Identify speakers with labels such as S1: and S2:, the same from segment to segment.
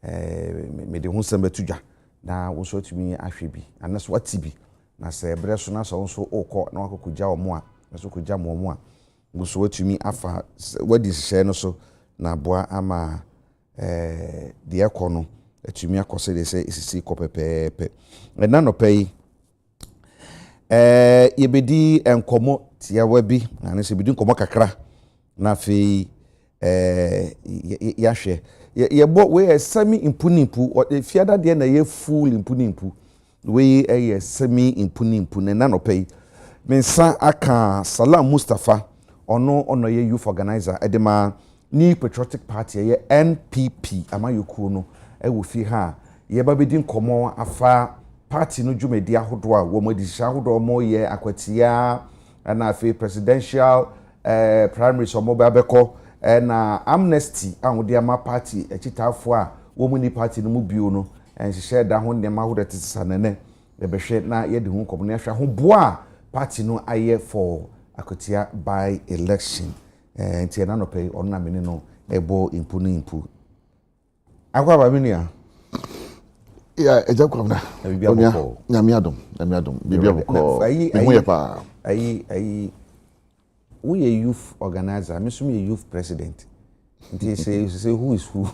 S1: me de ho sembe tudwa na wo so tumi ahwe bi anaso wati bi na se bre so na so nso okọ na wakokugya omo a na so kugya mo a wo so watumi afa wadi hye no so na boa ama de ekọ no atumi akose de se isisi kopepepe na no pay yebedi enkomo tiawa bi na ne se bedi enkomo kakra na fe yahwe yebo we semi impunimpu fiada de na ye full impunimpu we semi impunimpu na no pay mensa aka Salam Mustafa ono ye youth organizer edema New Patriotic Party ye NPP amayoku no wo fi ha ye ba bedi enkomo afa party no dwumedi ahodo a wo modi sha ahodo mo ye akwatia na afi presidential primary so mo ba beko na amnesty ahode ama party echitafo a wo mu ni party no mu bio no enhye da ho ndem ahodo tesanene e behwe na ye de hu nkomo na hwa ho boa party no aye for akwatia by election ntia na no pay on na meni no ebo impu akwa ba meni a
S2: yeah, ejakwamna. Nyame adom bibia boko. Ihu ye pa.
S1: We a youth organizer, me so me a youth president. They say who is who?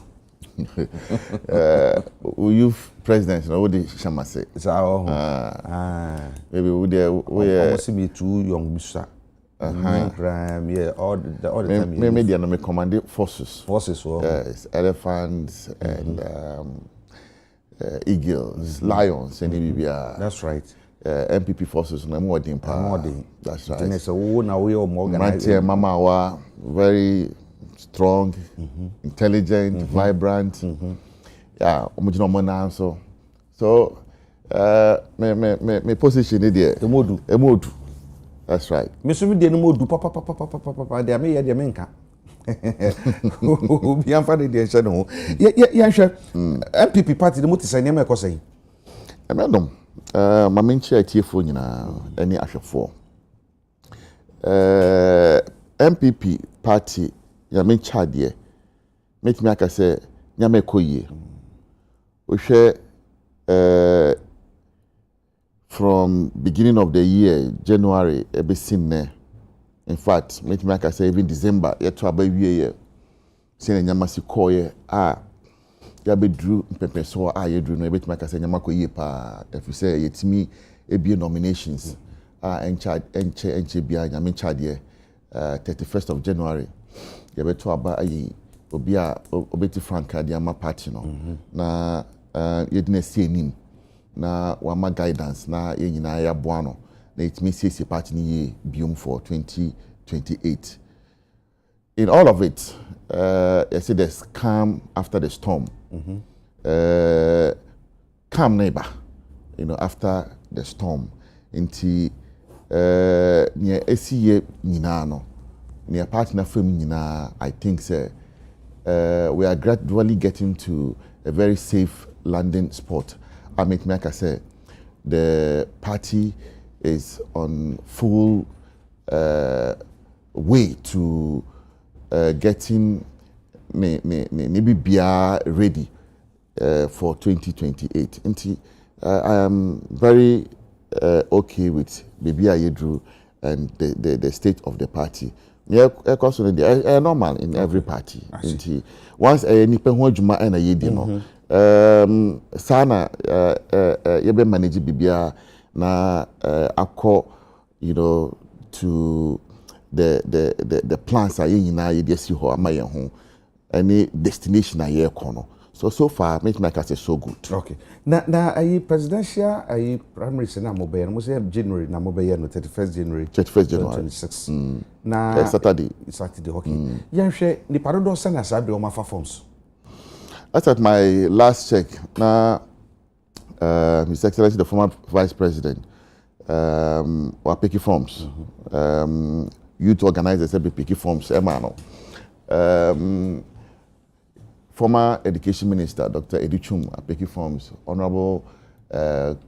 S2: Youth president, no what shama say. Maybe we
S1: see me too young bisa. Prime, yeah, all the time.
S2: Me media no me command forces.
S1: Yes,
S2: elephants and eagles, lions, and Ibibia.
S1: That's right.
S2: MPP forces no more than power. That's right.
S1: And so now we are more organized.
S2: Mama wa very strong, intelligent, vibrant. Yeah, omujino mo na so. So me position there. Emodu. That's right.
S1: Me so me dey no modu papa dey me dey me nka. Obi am fa dey hye no. Ye hwe MPP party the motisa ne me ekosai.
S2: Emedom ma menchi atiefo nyina ani ahwefo. MPP party ya mencha de metimi aka se nyame koyie. O hwe from beginning of the year January ebesin. In fact, metimi aka say even December yeto abawie ye se nyama si koye ya bedru mpepeso yedru no ebetimi aka say nyama koye pa if say yetimi ebie nominations enche bia nyama chade 31st of January ye beto aba ayi obi a obeti frank adiama party no na yedina sienim na wama guidance na yenyina ya boano na it means CC party ni biom for 2028. In all of it, I say there's calm after the storm. Calm neighbor, after the storm. Inti near SCA Ninano, near partner firm Nina, I think say we are gradually getting to a very safe landing spot. I make I say the party is on full way to getting maybe ready for 2028. I am very okay with Baby Ayedru and the state of the party. Normal in every party. Once a nipa ho adwuma na yedi no sana yebe manage bibia na akọ to the plans are nyina ye dey ho amaye ho any destination aye kono so far make my case so good.
S1: Okay, na ayi presidential ayi primary na mobile no say January na mobile no 31st January
S2: 26
S1: na
S2: Saturday
S1: okay. Yanhwe ni parodo sana sabe o mafa forms.
S2: That's at my last check na His Excellency the former Vice President were picking forms. Youth organizers have been picking forms. Former Education Minister Dr. Edichum are picking forms. Honorable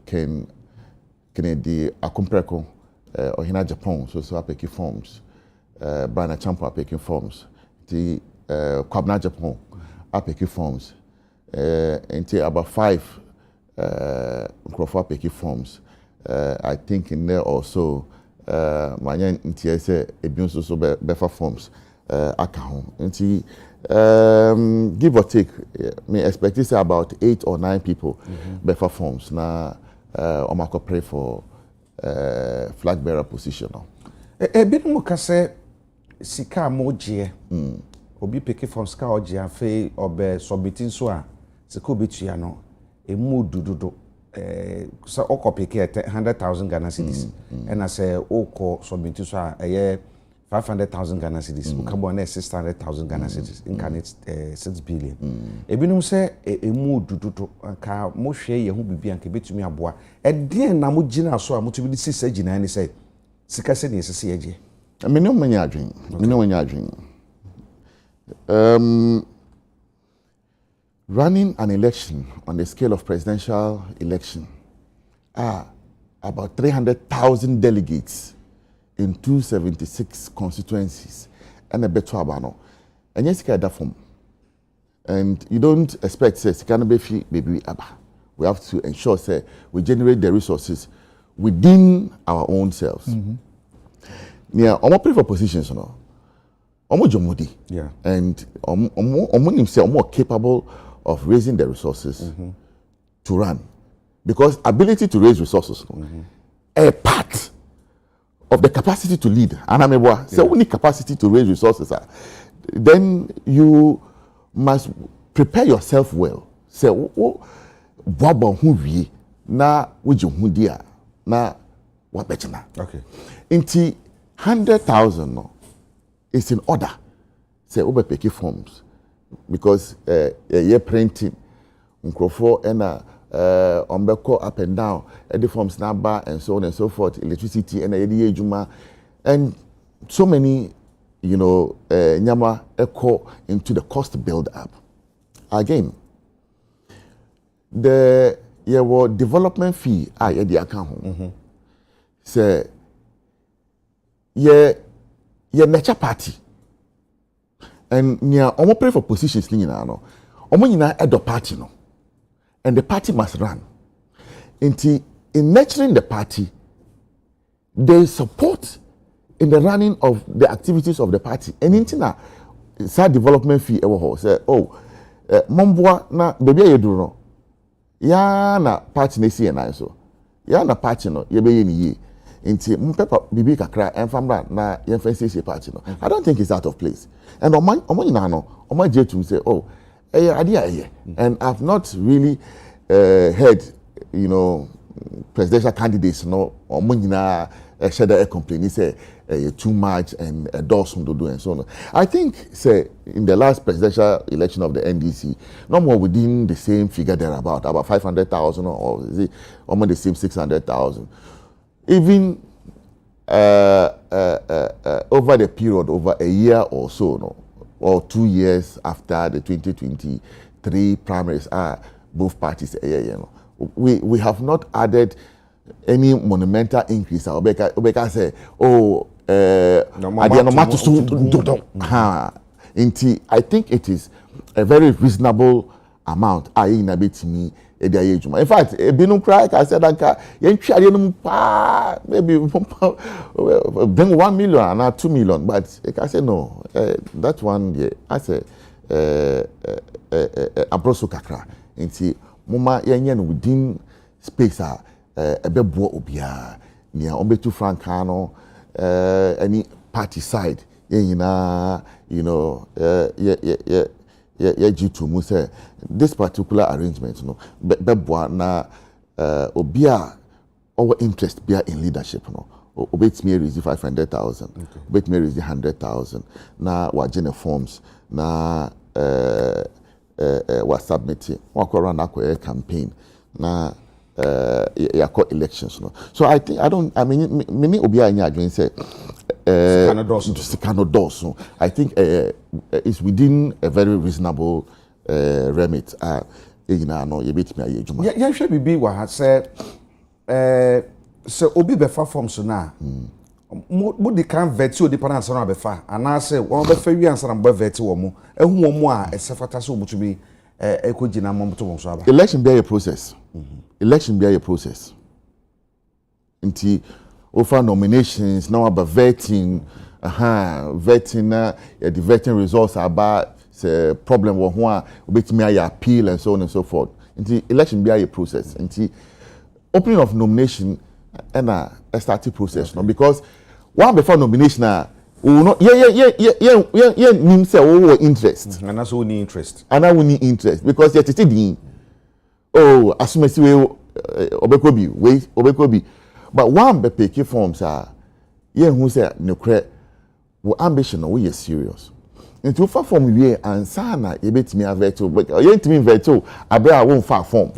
S2: Kennedy Akumpreko Ohina Japan so are picking forms. Brian Champo are picking forms. The Kwabna Japan are picking forms. until about 5 Nkrofo forms. I think in there also manya ntia say ebi nso so befa forms aka ho. Nti give or take me expect to say about 8 or 9 people befa forms na omako pray for flag bearer position no.
S1: Ebi no ka say sika moje obi peke forms ka oje afi obe submitting so a sika obetua no emu dududu so oko peke 100,000 Ghana cedis and as oko submitting so a 500,000 Ghana cedis ukabo na 600,000 Ghana cedis incarnate 6 billion ebinum say emu dududu ka mo hwe ye ho bibia nka betumi aboa e den na mo gina so a mo tumi sisa gina ni say sika se ne sese yeje
S2: mene manya adwen running an election on the scale of presidential election about 300,000 delegates in 276 constituencies and a better abano and yes that form and you don't expect say can be free baby aba we have to ensure say we generate the resources within our own selves near omo pray for positions no omo jomodi and omo himself more capable of raising the resources to run because ability to raise resources a part of the capacity to lead and ameboa so we need capacity to raise resources then you must prepare yourself well say boabo hu wie na woje hu dia na wabechina
S1: okay
S2: inti 100,000 no is in order say obe peke forms because ye printing Nkrofo and ombeko up and down the forms number and so on and so forth electricity and ejuma and so many nyama echo into the cost build up again the development fee ye the account say ye nature party and near omo pray for positions ni nyina no omo nyina edo party no and the party must run in nurturing the party they support in the running of the activities of the party and intina side development fee ewo ho say momboa na baby ayeduru no ya na party na si na so ya na party no ye be ye ni ye inti mpepa bibi kakra enfamra na yemfensie party no I don't think it's out of place and omo nyina no omo jetum say and I've not really heard presidential candidates omo nyina share complain say too much and doors to do and so on. I think say in the last presidential election of the NDC no more within the same figure there about 500,000 or is it almost the same 600,000 even over the period over a year or so or 2 years after the 2023 primaries both parties we have not added any monumental increase obeka say I think it is a very reasonable amount in fact ebinum cry I said anka yentware num pa maybe bring 1 million and 2 million but I say no that one I say abroso kakra nti mama yenye no within space ebebo obia nia ombetu franka no any party side yina G2 mu say this particular arrangement bebo na obia our interest bia in leadership obetime raise 500,000 obetime raise 100,000 na wagene forms na was submitting wa run a campaign na yakọ elections so I mean many obi anya adwen say Sikano I think it's within a very reasonable remit no ye betimi aye adwuma
S1: ye hwe bibi wa ha say so obi be fa form so na mo di kan veti odi pana ansa na be fa ana say won be fa wi ansa na be veti wo mo ehu wo mo a esefata so obutumi ekogina momto won so aba
S2: election be a process election be a process nti offer nominations now about vetting vetting na the vetting results about the problem wo ho a obetimi aye appeal and so on and so forth nti election be a process nti opening of nomination and a starting process no because one before nomination we not nim say we interest
S1: and that's only interest
S2: and I need interest because yet it oh asumesi we obekobi but one be pick forms who say no cre we ambition we are serious into far form we and sana ye betimi aveto but ye ntimi veto abra won far form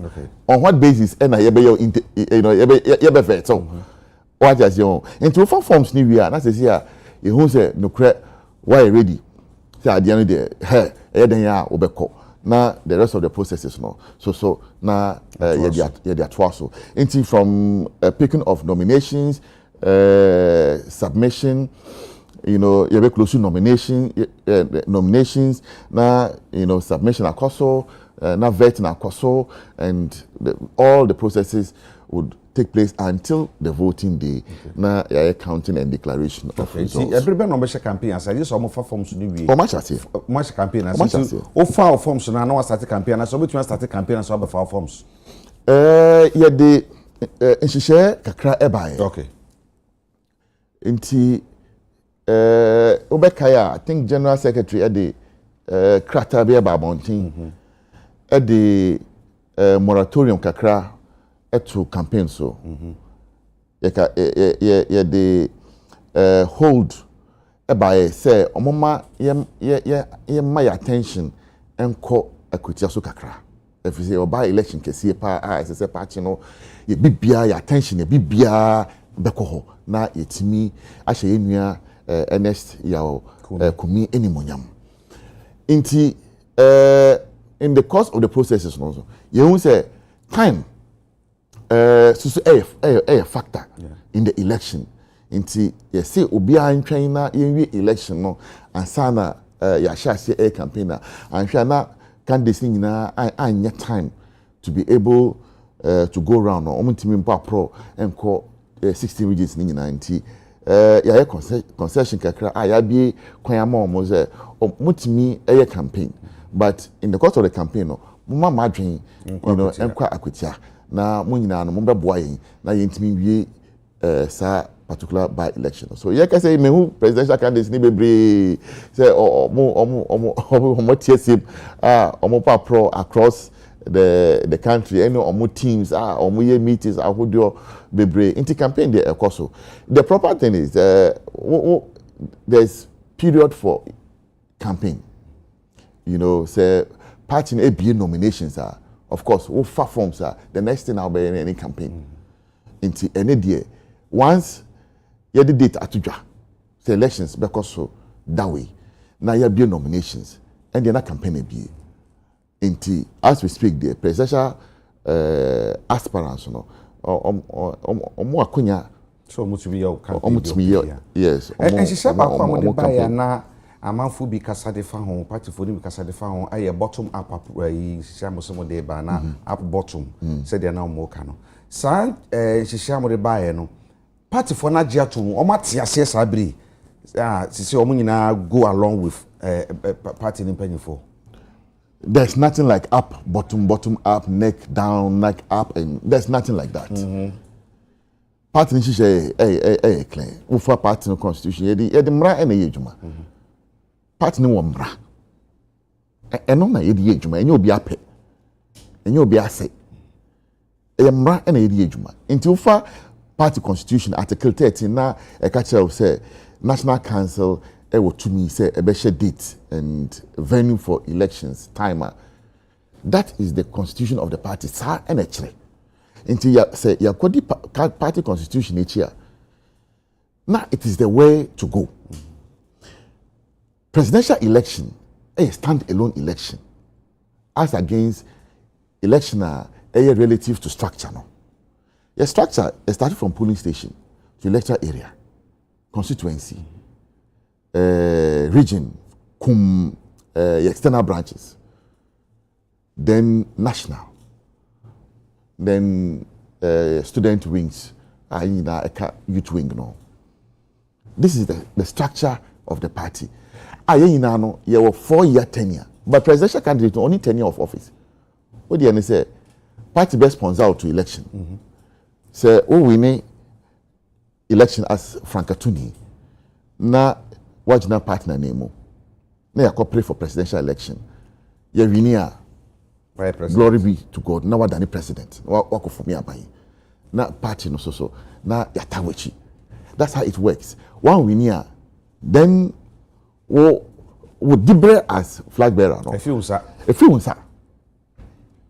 S2: on what basis and ye be ye be veto what just you into far forms ni we na say here ye who say no cre why ready say ade no dey e den ya obeko na the rest of the processes no so na ye dey atwaso into from picking of nominations submission you know you have close to nominations na you know submission akoso na vetting akoso and all the processes would take place until the voting day na counting and declaration of results.
S1: See everybody no be campaign as I just almost forms ni we
S2: o ma chase
S1: campaign as o file forms na na start campaign as so between start campaign as so be file forms
S2: yeah the nhihye kakra ebae
S1: okay
S2: nti Obekaya, I think General Secretary at the Kratabia Babontin at the moratorium kakra to campaign so. The hold by say omoma ye my attention and call equity so kakra. If you say oba election kesi pa as say party no ye bibia your attention ye bibia bekoho na yetimi ahye enua Ernest Yao Kumi Enimonyam. Inti in the course of the processes also, you won't say time a factor in the election. Inti you see Ubia in China in election no and sana ya share a campaigner and shana can this thing na I need time to be able to go around no omuntimi pro and call 16 regions in 90 ya concession kakra ya bi kwan ama omo ze mutimi campaign but in the course of the campaign no mama madwen you know enkwa akwatia na munyina no mbeboa yin na yentimi wie sa particular by election so ye ka say me who presidential candidates ni bebre say omo TSM omo pa pro across the country any omo teams omo ye meetings ahodio bebre into campaign there ekoso the proper thing is there's period for campaign you know say party ABA nominations of course what far forms the next thing I'll be in any campaign into any day once you the date atujwa say elections because so that way now you be nominations and then a campaign ABA into as we speak the presidential aspirants no omo akonya
S1: so mutumi ya campaign
S2: yes
S1: and she said akwa mo de buy na amanfo bi kasa de fa ho party for bi kasa de fa ho aye bottom up yi she amoso de ba na up bottom said they na mo ka no san she mo de buy no party for na gia to o mate ase sa bri she o mo nyina go along with party in pennyfo.
S2: There's nothing like up, bottom up, neck down, neck up, and there's nothing like that. Party ni say clear. Ufa party no constitution. Ye di mra ena ye adwuma. Party ni wo mra. Eno na ye di adwuma. Enye obi ape. Enye obi ase. Ye mra ena ye di adwuma. Nti ufa party constitution article 13 na e ka kire say National Council to me say a share date and venue for elections timer. That is the constitution of the party. Sa and actually, until you say you party constitution each year. Now it is the way to go. Presidential election a stand-alone election as against election a relative to structure. No, your structure started from polling station to electoral area, constituency. Region, external branches. then national, then student wings, youth wing. No, this is the structure of the party. You have 4-year tenure, but presidential candidate only tenure of office. What do you say? Party best sponsor to election. Say, we need election as Frankatuni. Na what's na partner name? Na you pray for presidential election. You win glory be to God. Na what than president. What for me abai. Na party no so. Na yatawechi. That's how it works. One win then would Dibre as flag bearer. No?
S1: If you sir.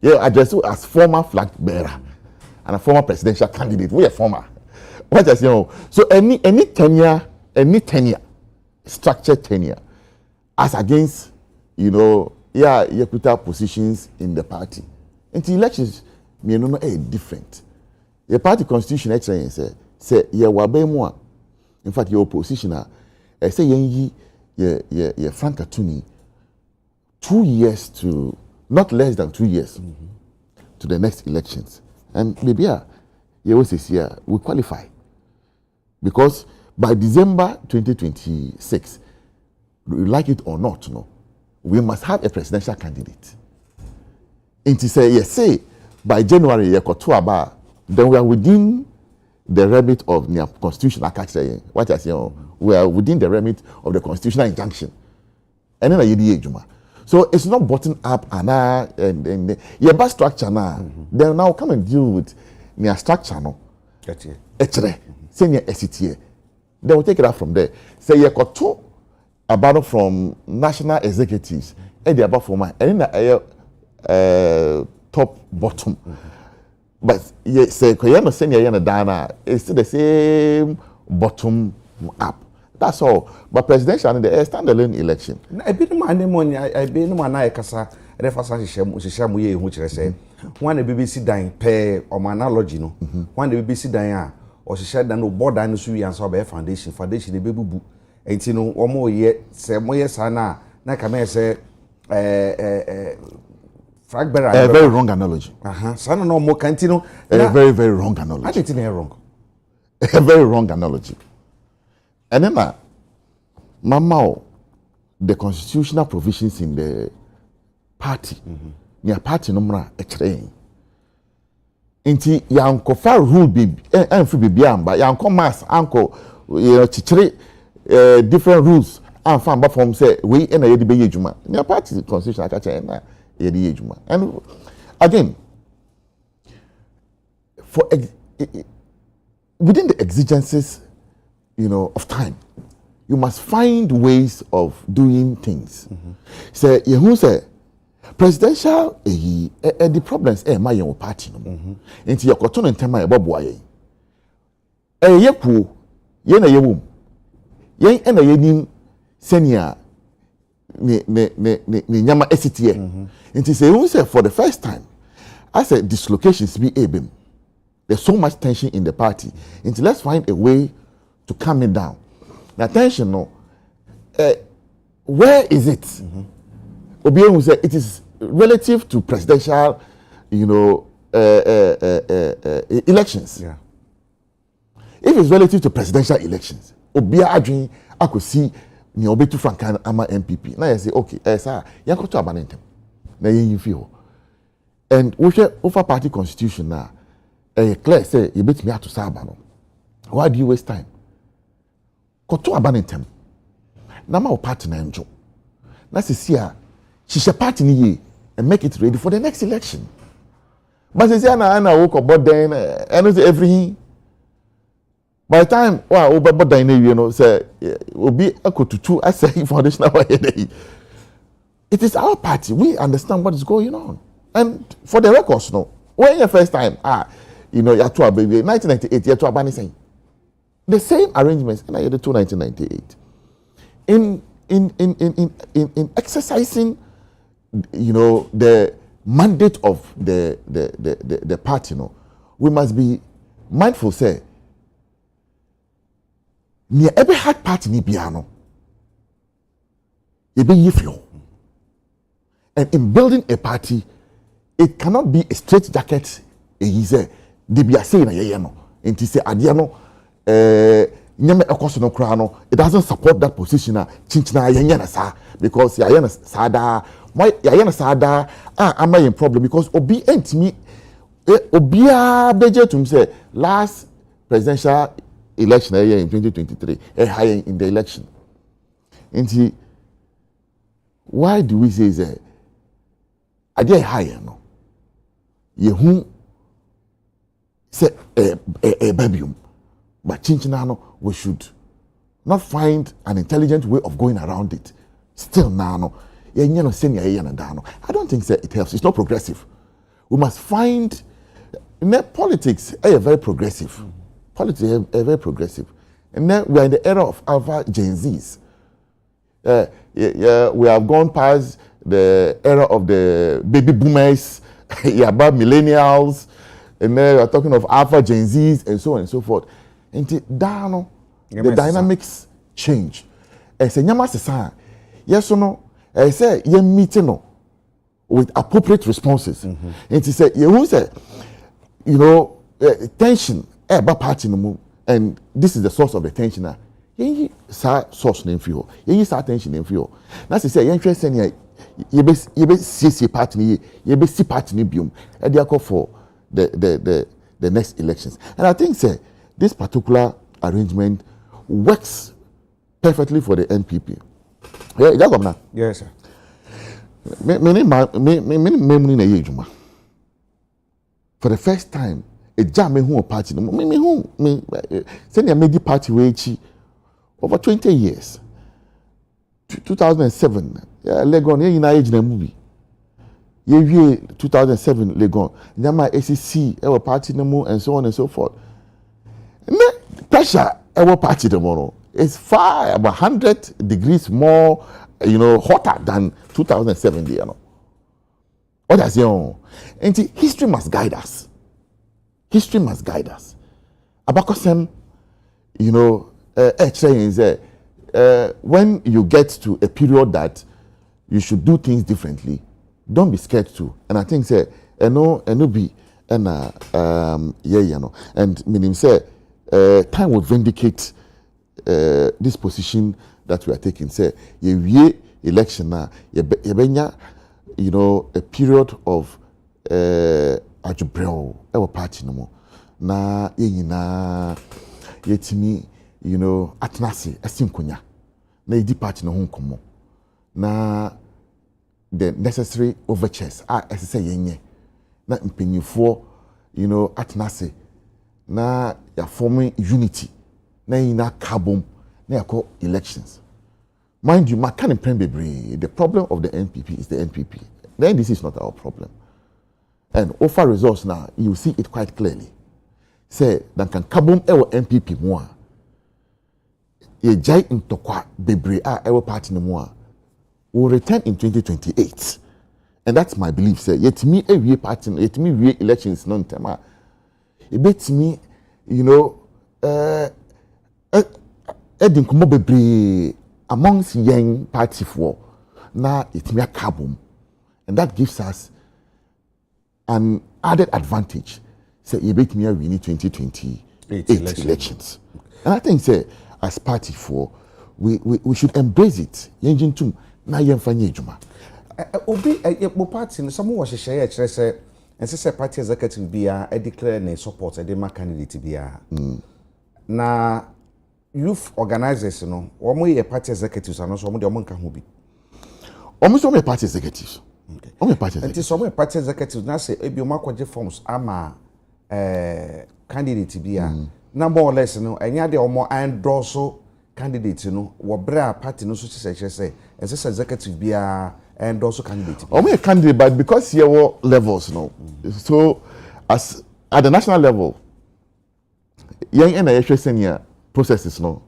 S2: Yeah, address you as former flag bearer and a former presidential candidate. We are former. What I say, so any tenure, structured tenure, as against, you put up positions in the party. And the elections, different. The party constitution actually say wabe more. In fact, your opposition say ye Frank Atuni 2 years to not less than 2 years to the next elections. And maybe we qualify. Because by December 2026, we like it or not, we must have a presidential candidate. And to say, by January, then we are within the remit of the constitutional what I say, we are within the remit of the constitutional injunction. And then so it's not bottom up and your best structure now. Then now come and deal with your structure no. Senior SCTA. Then we'll take it out from there. Say you got two about from national executives and the above former and in top bottom. But you say senior Dana it's still the same bottom up. That's all. But presidential and the standalone election.
S1: I be no man I be no man I kasa reference shisham ye hu kire say. One the BBC dan per or analogy no. One the BBC dan or share dan no board dan so wi ansa be foundation the bebubu. Enti no omo ye say moye sa na ka me say flag bearer.
S2: A very wrong analogy.
S1: Sana no mo kanti no.
S2: A very very wrong analogy.
S1: I think it's wrong.
S2: A very wrong analogy. And then, Mama, the constitutional provisions in the party, near party number a train. Inti yanko far rule be and free be but yanko mass uncle chichiri different rules and fan but from say we and a be juma. Near party constitution na yedi juma. And again, for within the exigencies of time, you must find ways of doing things. Say, you say, presidential, the problems, my young party, into your cotton and tema bob way. Yeku, yena yewum, yen and a yenim senior, nyama SCTA. Into say, you say, for the first time, I said, dislocations be able. There's so much tension in the party. Into let's find a way to calm it down. Now, attention, where is it? Obiang will say it is relative to presidential, elections.
S1: Yeah.
S2: If it's relative to presidential elections, Obiang Adwin, I could see me obetu Frankan ama MPP. Now I say, okay, sir, you go to abanentem. Now you feel. And we share over party constitution now. Clear say you bet me out to Sabano. Why do you waste time? Koto abanentem. Na ma party na enjo. Na sisia she party ni ye and make it ready for the next election. But sisia na work about then and everything. By the time about then say obi akotutu I say foundation it is our party. We understand what is going on. And for the records when your first time you have to baby 1998 you have to abani saying the same arrangements and I had the 1998 in exercising the mandate of the party we must be mindful say near every hard party ni piano you be yiflo and in building a party it cannot be a straight jacket. He say they be saying na ye no. And he say adia no nyame ekoso no kra no, it doesn't support that position na chinchina ye na sa because ya na sada why ya na sada am I in problem because obi entimi obia beje tum say last presidential election in 2023 high in the election. And why do we say that adia higher no yehu say a babium but chinchina no we should not find an intelligent way of going around it still now no yenye no senior ye na da no. I don't think that it helps. It's not progressive. We must find politics are very progressive. Politics are very progressive. And then we are in the era of Alpha Gen Zs. We have gone past the era of the baby boomers, about millennials, and then we are talking of Alpha Gen Zs and so on and so forth. And the dynamics change. As a nyama sesa, yes or no, I say you meeting no with appropriate responses. And he said, you say, tension about party no more, and this is the source of the tension now. Yenyi sa source name for yenyi sa tension name for na say yen hwe sene ye be CC party ni ye be si party ni biom e dey call for the next elections. And I think say this particular arrangement works perfectly for the NPP. Yeah, that governor.
S1: Yes, sir.
S2: For the first time, a jam who party send a medi party way over 20 years. 2007, Legon, in age na movie. 2007 Legon, Nyama ACC, our party no and so on and so forth. Pressure our party tomorrow is far about 100 degrees more, hotter than 2007. What does it mean? And history must guide us. History must guide us. Abakosem, when you get to a period that you should do things differently, don't be scared to. And I think say, and meaning say, time will vindicate this position that we are taking. Say, ye election now, a period of ajubrel our party no more. Na yetimi atnase asinkonya na edi party no ho nkomo na the necessary overtures say yenye na mpenyifo atnase na ya forming unity na yina carbon na yako elections. Mind you, the problem of the NPP is the NPP. The NDC is not our problem. And offer results now, you see it quite clearly. Say, that can carbon our NPP more. A giant into kwa bebre our party no more will return in 2028. And that's my belief. Say, yet me every party, yet me we elections non tema. It beats me, Edin kumo bebre amongst young party for now it me a carbon. And that gives us an added advantage. Say, you bet me we need 2028 elections. And I think, say, as party for, we should embrace it. Yengin tum na yemfanye juma.
S1: Obi your party someone was share say and say party executive bia declare na support a dem candidate bia. Na youth organizers no, omo ye party executives and so omo de omo nka ho bi.
S2: Omo so me party executives.
S1: Okay.
S2: Omo party executives.
S1: Until some party executives na say ebi omo akwaje forms ama candidate bia. Na more or less no enya de omo endorse candidate no wo bra party no so say as executive bia endorse candidate.
S2: Omo a candidate but because here were levels no. So as at the national level young and I senior processes no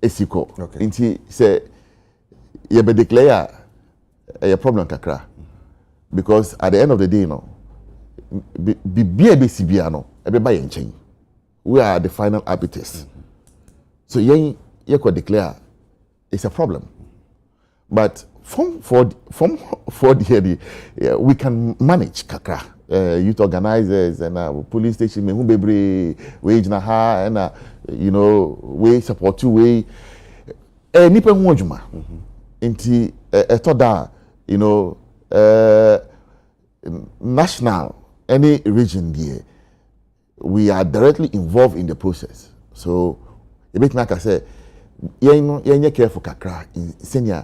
S2: esiko.
S1: Okay.
S2: Inti say you be declare a problem kakra because at the end of the day no BCBA no everybody in change. We are the final arbiters. So you could declare it's a problem. But from the we can manage kakra. Youth organizers and police station me who bebre wage na ha and you know we support you we nipa hu adwuma nti etoda you know national any region there we are directly involved in the process so e make me say yen careful kakra in senior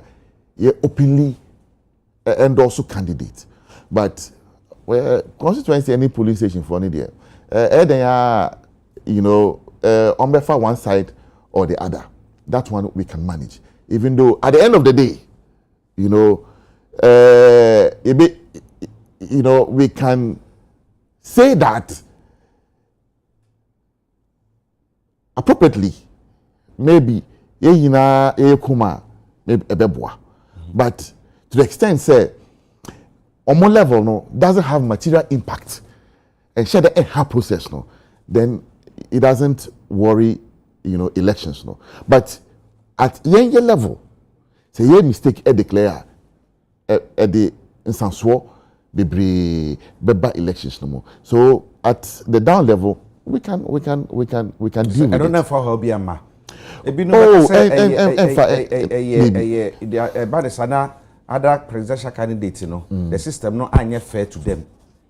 S2: openly endorse candidate but well, constituency any police station for any there. You know, on one side or the other. That one we can manage. Even though at the end of the day, you know, we can say that appropriately, maybe maybe but to the extent say. On one level, no, doesn't have material impact and share the entire process, no, then it doesn't worry, you know, elections, no. But at younger level, say you mistake declare at the instance beba elections no more. So at the down level, we can deal with
S1: I don't know for how be ama. Other presidential candidates, you know, the system no anya fair to them.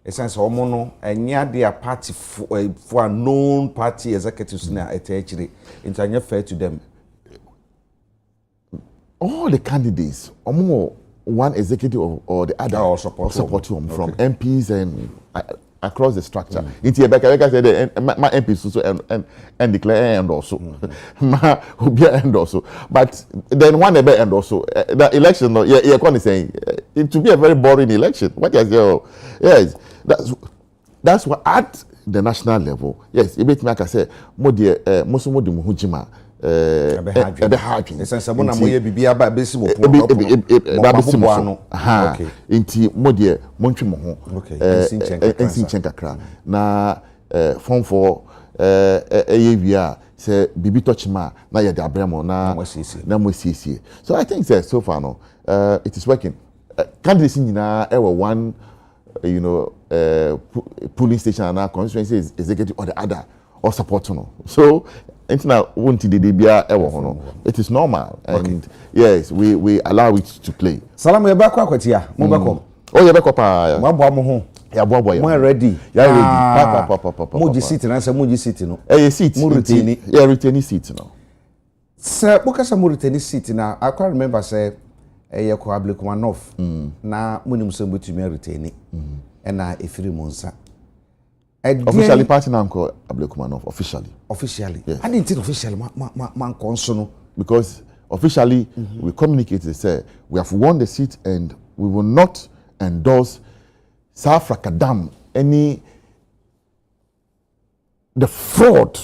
S1: Essence no anya their party for a known party executives na actually it's anya fair to them.
S2: All the candidates, one executive or the other, or support them from MPs and across the structure. Into like I said, my MPs also and declare and also, my Ubia and also. But then one and also the election. No, you're going to say it to be a very boring election. What is your yes? That's what at the national level. Yes, it makes me like I say more the most of the muhujima. Ebe hardwin.
S1: Esense na moye bibia ba besi wo po.
S2: Okay. Inti modie montwe mo ho. Ensin chen kakra. Na form for ewia say bibi touchma na ye de abramo na mo siesie. So I think so far no it is working. Candidates nyina e one you know polling station and constituency executive or the other or support no. So it is normal and yes we allow it to play.
S1: Salam you back kwatia mo bako.
S2: Oh you back pa.
S1: Mo abo mo ho.
S2: Ya bo ya.
S1: Mo ready.
S2: Ya ready.
S1: Mo ji seat na say mo ji seat no.
S2: Seat. Mo retain. Yeah retain seat no.
S1: Sir, because mo retain seat na I can remember say ye ko Adekye North na mo nim so betumi retain e na efiri mo nsa.
S2: Officially party now called Adekye North officially.
S1: Yes. I didn't think officially man consono
S2: because officially we communicated say we have won the seat and we will not endorse South Africa Dam the fraud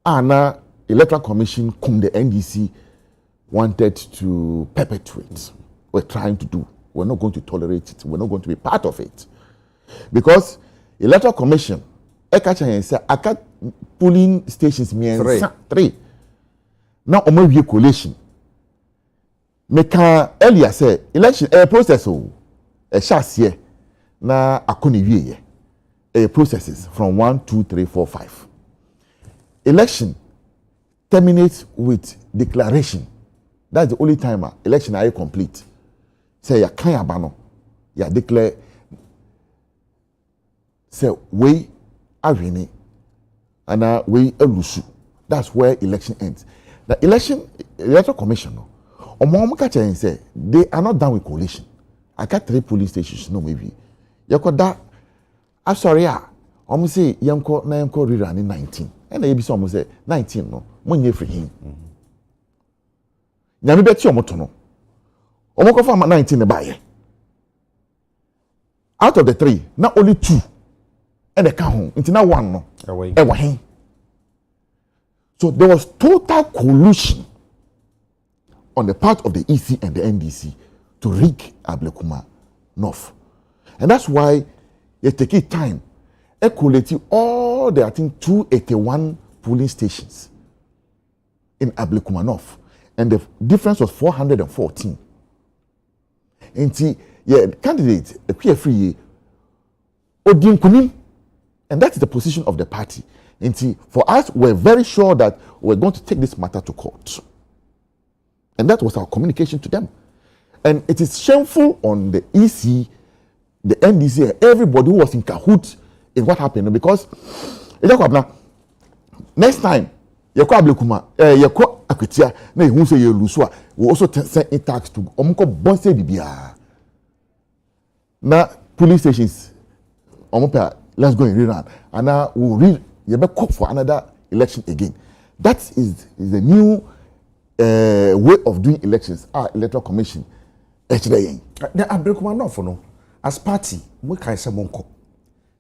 S2: Anna Electoral Commission the NDC wanted to perpetuate. We're trying to do. We're not going to tolerate it. We're not going to be part of it. Because Electoral Commission aka polling stations three. Now omo wie collation. Make earlier say election process share na akoni wie processes from 1 2 3 4 5. Election terminates with declaration. That's the only time election are complete. Say ya kan abano ya declare say we awini and we elusu. That's where election ends. The electoral commission say they are not done with coalition. I got 3 polling stations no maybe. Yako da sorry say yanko na yanko rira ni 19. And they be some say 19 no. Monye free him. Nyame beti omoto no. Omoko fa 19 ne baye. Out of the 3, not only 2 and the count into now 1 no. Away. So there was total collusion on the part of the EC and the NDC to rig Adekye North. And that's why it take time. It collated all the I think 281 polling stations in Adekye North. And the difference was 414 Enti yeah, candidate a free Odin Kunim, and that's the position of the party. Enti for us, we're very sure that we're going to take this matter to court. And that was our communication to them. And it is shameful on the EC, the NDC, everybody who was in cahoots in what happened, because next time yeko ablekuma yeko akwetia na ehun say you lose we also send in tax to omko bonse bibia na police stations omopa let's go and rerun and now we read you be call for another election again. That is the new way of doing elections. Our electoral commission the
S1: ablekuma no for no as party we can say monko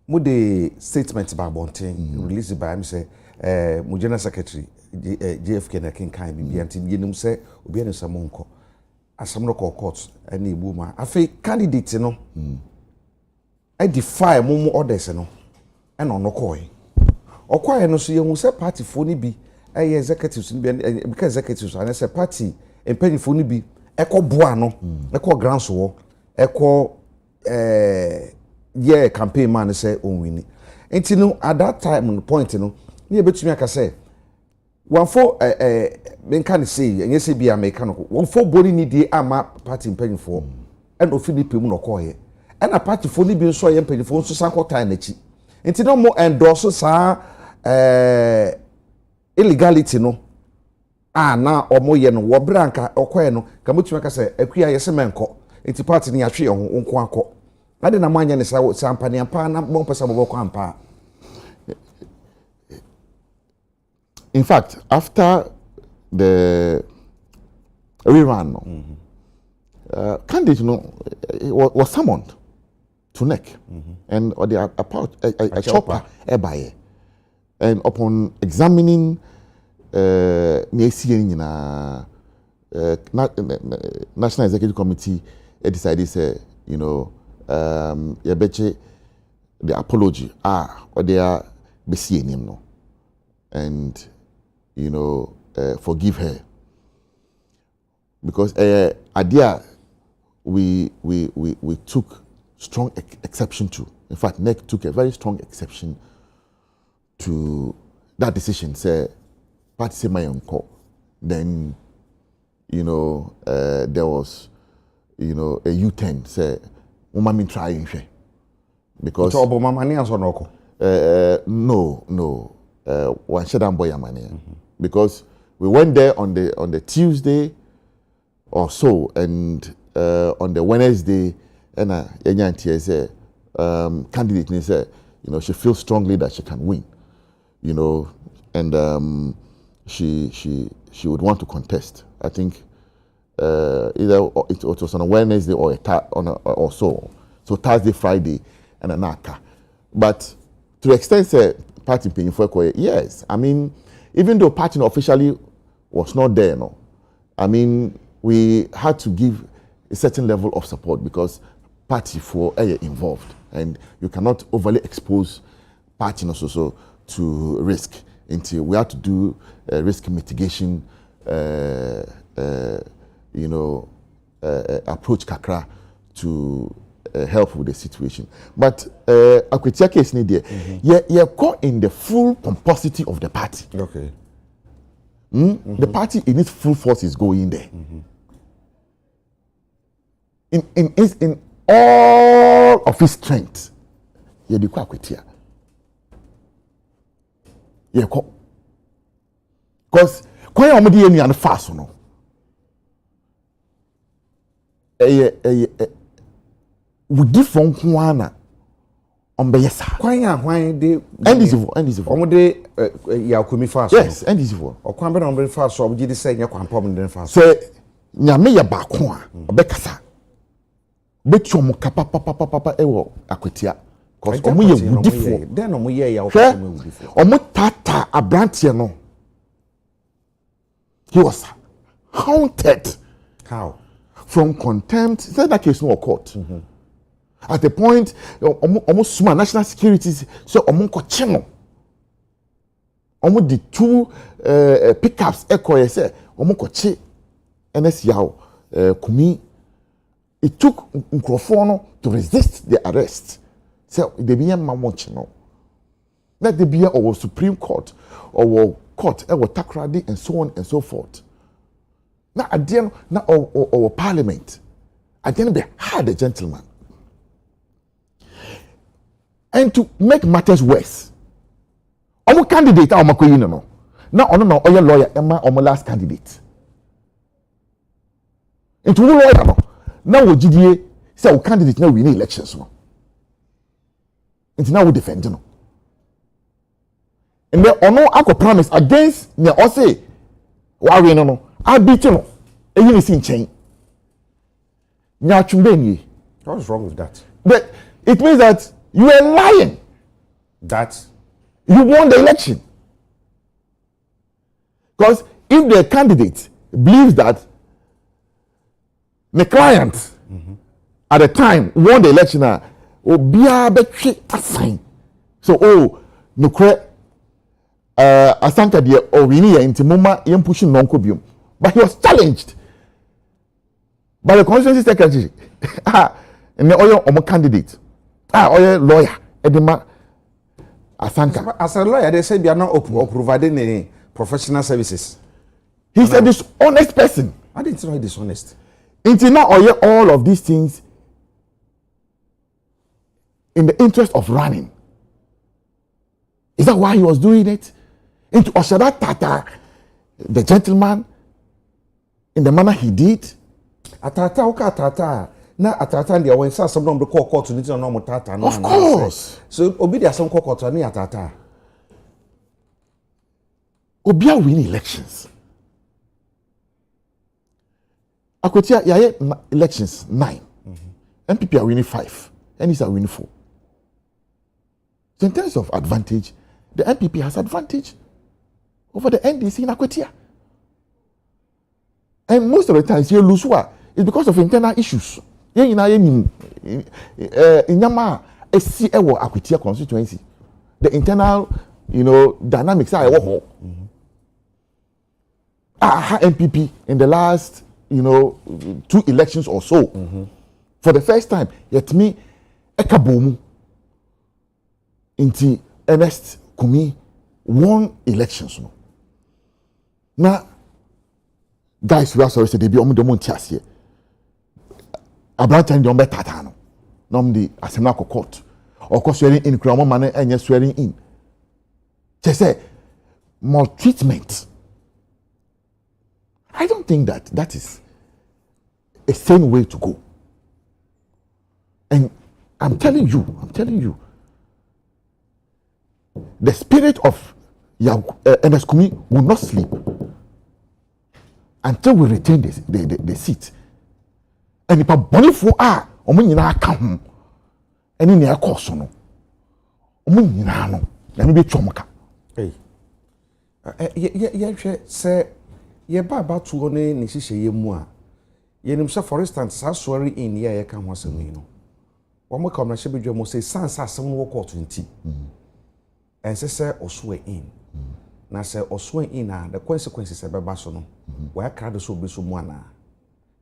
S1: mo the statement by Bonten released by me say mo general secretary JFK na ken kan bibia nti yenim say obi anu samonko asamro court ani ebu ma afi candidate no I defy mo orders no e no no koy okoy no so yehu say party fo ni bi executives ni bi because executives and say party empanyfo ni bi ekoboa no eko grants wo eko yeah campaign man say onwini enti no at that time no point no ne betumi aka say one for men can say enye say bia make no one for body ni die ama party mpanyfo and ofini pemu no koye and a party fo ni bi nso ye mpanyfo nso sankota na chi enti no mo endorse sa illegality no na omo ye no wo branka okoye no ka mutumi aka say akua ye se menko enti party ni ahwe ho nko akọ ade na manya ne sa sampani ampa na bon pesa bo ko ampa.
S2: In fact, after the rerun, candidate was summoned to NEC, and or the a chopper by, and upon examining National Executive Committee, it decided say the apology or they are BC no, and forgive her, because idea we took strong exception to. In fact, NEC took a very strong exception to that decision. Say party say my uncle. Then there was a U10 say woman trying because no one shut boy money because we went there on the Tuesday or so, and on the Wednesday and candidate said she feels strongly that she can win, and she would want to contest. I think either it was on a Wednesday or or so Thursday, Friday, and an ACA. But to the extent say party paying for yes, I mean, even though party officially was not there, I mean, we had to give a certain level of support because party for involved, and you cannot overly expose party also to risk until we had to do risk mitigation, approach kakra to help with the situation. But Akwetia case ni there, you're caught in the full pomposity of the party.
S1: Okay.
S2: The party in its full force is going there. In all of its strength, you're the Akwetia. You're caught. Because when you're made any fast, no. We give from Juana on Bayesa.
S1: Why they
S2: NDC4.
S1: Omode Yakumi fast.
S2: Yes, NDC4.
S1: Or Kwambe on fast, so we did say Yakwam then fast.
S2: Say Nyame ya bakwa obekasa. Betwom kapa papa ewo Akwetia. Because omo ye wudifo.
S1: Then omo ye ya
S2: wudifo. Omo tata abrantie no. He was haunted.
S1: How?
S2: From contempt. Say that case no court. At the point, almost suma national security, so almost channel. Almost the two pickups echo say almost che NS Yao Kumi it took Nkrofo to resist the arrest. So they be a man let there be a Supreme Court or court or Takradi and so on and so forth. Now at the end, now our parliament, at the end they had a gentleman. And to make matters worse, our candidate our no. Now no oya lawyer Emma our last candidate. Into lawyer no. Now we GDA say our candidate now win elections no. Into now we defend no. And then ono akọ promise against ne o say wa we no I beat no eyi ni si nchen. Nya twumbe ni.
S1: What's wrong with that?
S2: But it means that you are lying.
S1: That
S2: you won the election. Because if the candidate believes that the client at the time won the election, obia betwe assign. So no cre asanka de o wini ya nti moma yem pushing non kobium. But he was challenged by the constituency secretary. And the oyo candidate. Oyo lawyer edema asanka.
S1: As a lawyer, they say they are not providing any professional services.
S2: He's a dishonest person.
S1: I didn't know he's dishonest.
S2: Until now, all of these things in the interest of running. Is that why he was doing it? Into Oshada Tata, the gentleman, in the manner he did.
S1: Atata oka tata. Na atata ndi when say some number call court to need to know tata.
S2: Of course.
S1: So obi there some call court ni atata.
S2: Obia win elections. Akwetia yaye elections 9. MPP are winning 5. NDC are winning 4. So in terms of advantage, the MPP has advantage over the NDC in Akwetia. And most of the times you lose what? It's because of internal issues. Inyama esi ewo Akwetia constituency. The internal, dynamics are ewo. MPP in the last 2 elections or so. For the first time, yet me ekabomu inti Ernest Kumi won elections. Now, guys, we are sorry, they be the Montias. Abrantan don't bet tatano. Normally, Assembly Court. Of course, swearing in Kramo Manor and you're swearing in. They say, maltreatment. I don't think that is a sane way to go. And I'm telling you, the spirit of Ernest Kumi will not sleep until we retain the seat. And if a bonifu omo nyina aka ho ene ne akoso no omo nyina no na me be twomoka
S1: ye hwe se ye ba tuo ne hihye ye mu a ye nim se for instance sa sorry in ye ka ho asem yi no wo mo ka omrahye bedwa mo se sansa asem no court nti en se oso in na se oso in na the consequences be ba so no wa kra do so be so mu ana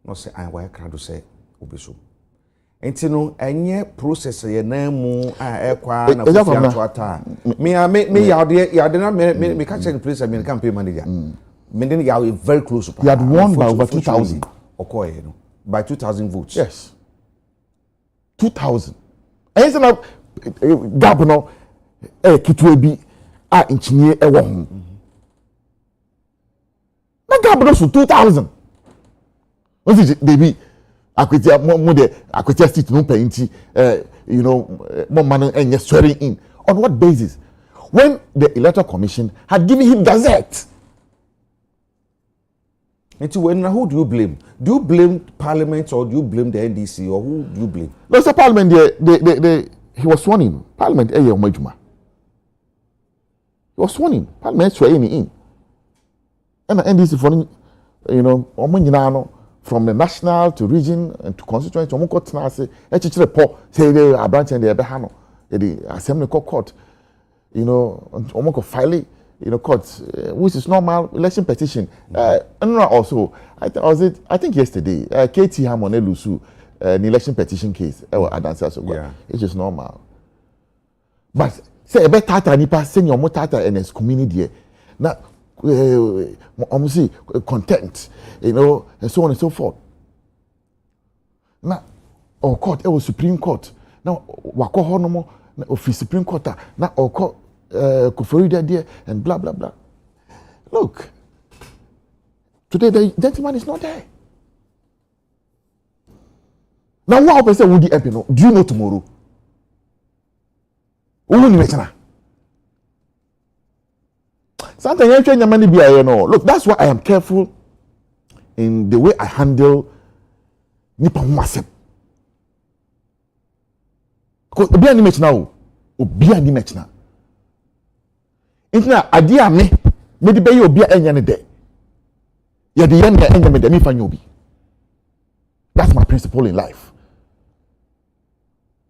S1: no say I wa kra do say obeso enti no enye process ye na mu a ekwa na fofia to ata me yade na me catch the place me campaign manager me then you very close to
S2: you had won by over 2000
S1: okoye no by 2000 votes.
S2: Yes, 2000 and so now gap no kitwe bi a engineer ewo ho na gap no so 2000 what is they be Akwetia mo de Akwetia seat no painti more man and swearing in on what basis when the electoral commission had given him gazette.
S1: And who do you blame? Do you blame Parliament or do you blame the NDC or who do you blame?
S2: No, sir, Parliament he was sworn in. Parliament he was sworn in. Parliament swearing in. And the NDC for from the national to region and to constituency, omo ko tena ase echichire po say they are branch and they be ha no the assembly court omo ko file court which is normal election petition and also I think yesterday KT Hamon Elusu an election petition case
S1: Yeah.
S2: which is normal. But say a better nipa senior motata and his community now content, you know, and so on and so forth. Now, or court, it was Supreme Court. Now, wako honomo of Supreme Court. Now, or court, Kufurida dear, and blah blah blah. Look, today the gentleman is not there. Now, what person would the epino? Do you know tomorrow? Sometimes you money be look, that's why I am careful in the way I handle nipa masem. Because obi ani match now, obi ani match now. Intina adia me di be obi anya ne de. Ya de yan na anya me de me fa obi. That's my principle in life.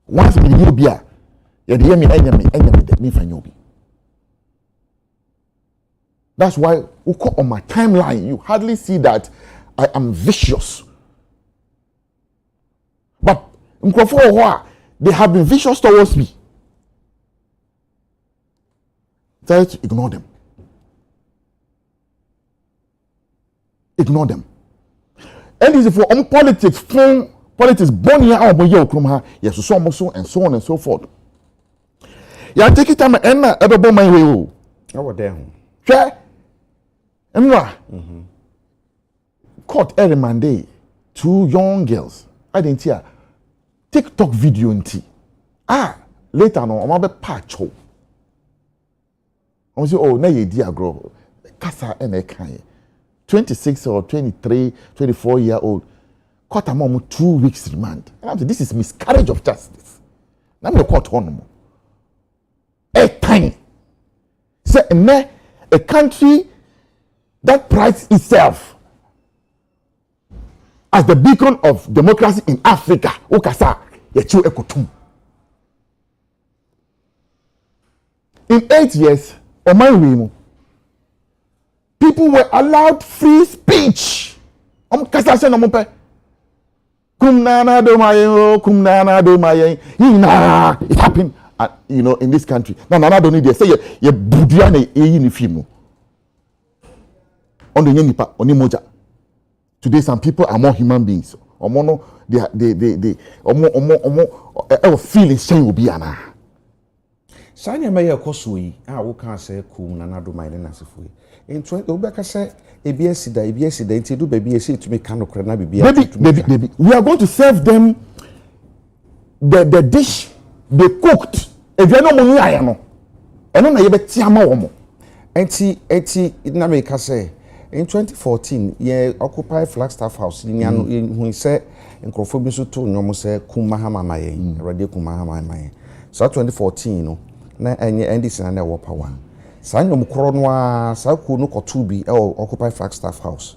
S2: Once me di obi a ya de yan me anya me de me fa obi. That's why on my timeline you hardly see that I am vicious. But they have been vicious towards me. Try to ignore them. Ignore them. And this is for politics, born here out of your yes, so and so on and so forth. Yeah, take it time and about my way.
S1: Oh, damn.
S2: Sure. Court every Monday, 2 young girls. I didn't hear TikTok video nti. Later no, I'm about patcho. I say, oh, na ye di agro. Kasa ene kan. 26 or 23, 24-year-old. Court among 2 weeks remand. And I say, this is miscarriage of justice. Now the court on. A time. Say, a country that prides itself as the beacon of democracy in Africa. In 8 years, people were allowed free speech. It happened, you know, in this country. Now, I don't need to say you budiane uniform. On the nipa, on the moja. Today, some people are more human beings. They feeling shame will be ana.
S1: Sanya me yakosui. We can say kum na do my na sefui. In 20 Obeka say EBS da nti do baby say to me kan okra na bibia.
S2: Baby. We are going to serve them the dish they cooked. If you no money aya no. Eno na ye beti ama wo mo. Enti na me ka say in 2014, ye occupy Flagstaff House. When say nkrofo bi so to nyomo say kumahama mayen, radio kumahama mayen. So 2014 no, na enye ndc na wo power. Sa nyom kro no a sa ku no kotu bi occupy Flagstaff House.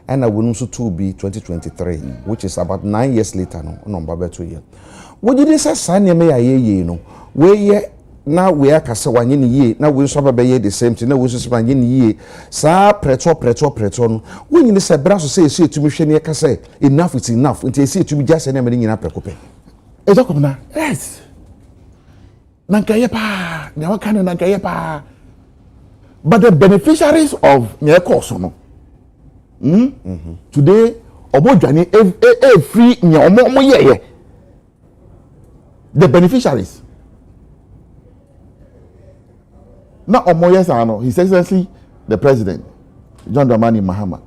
S2: And I will so to be 2023, which is about 9 years later no number 2 years. What did they say sanya me ye no? We ye now we are kasa wanye ni ye na we so be ye the same thing na we so wanye ni ye sa preto no we ni se bra so say tumi hwe ne kasa enough is enough until say tumi just na me nyina prekope e jacob na yes nanka ye pa na waka no nanka ye pa but the beneficiaries of ne course no today obodwane free nya omo ye the beneficiaries. Now, His Excellency, the President, John Dramani Mahama,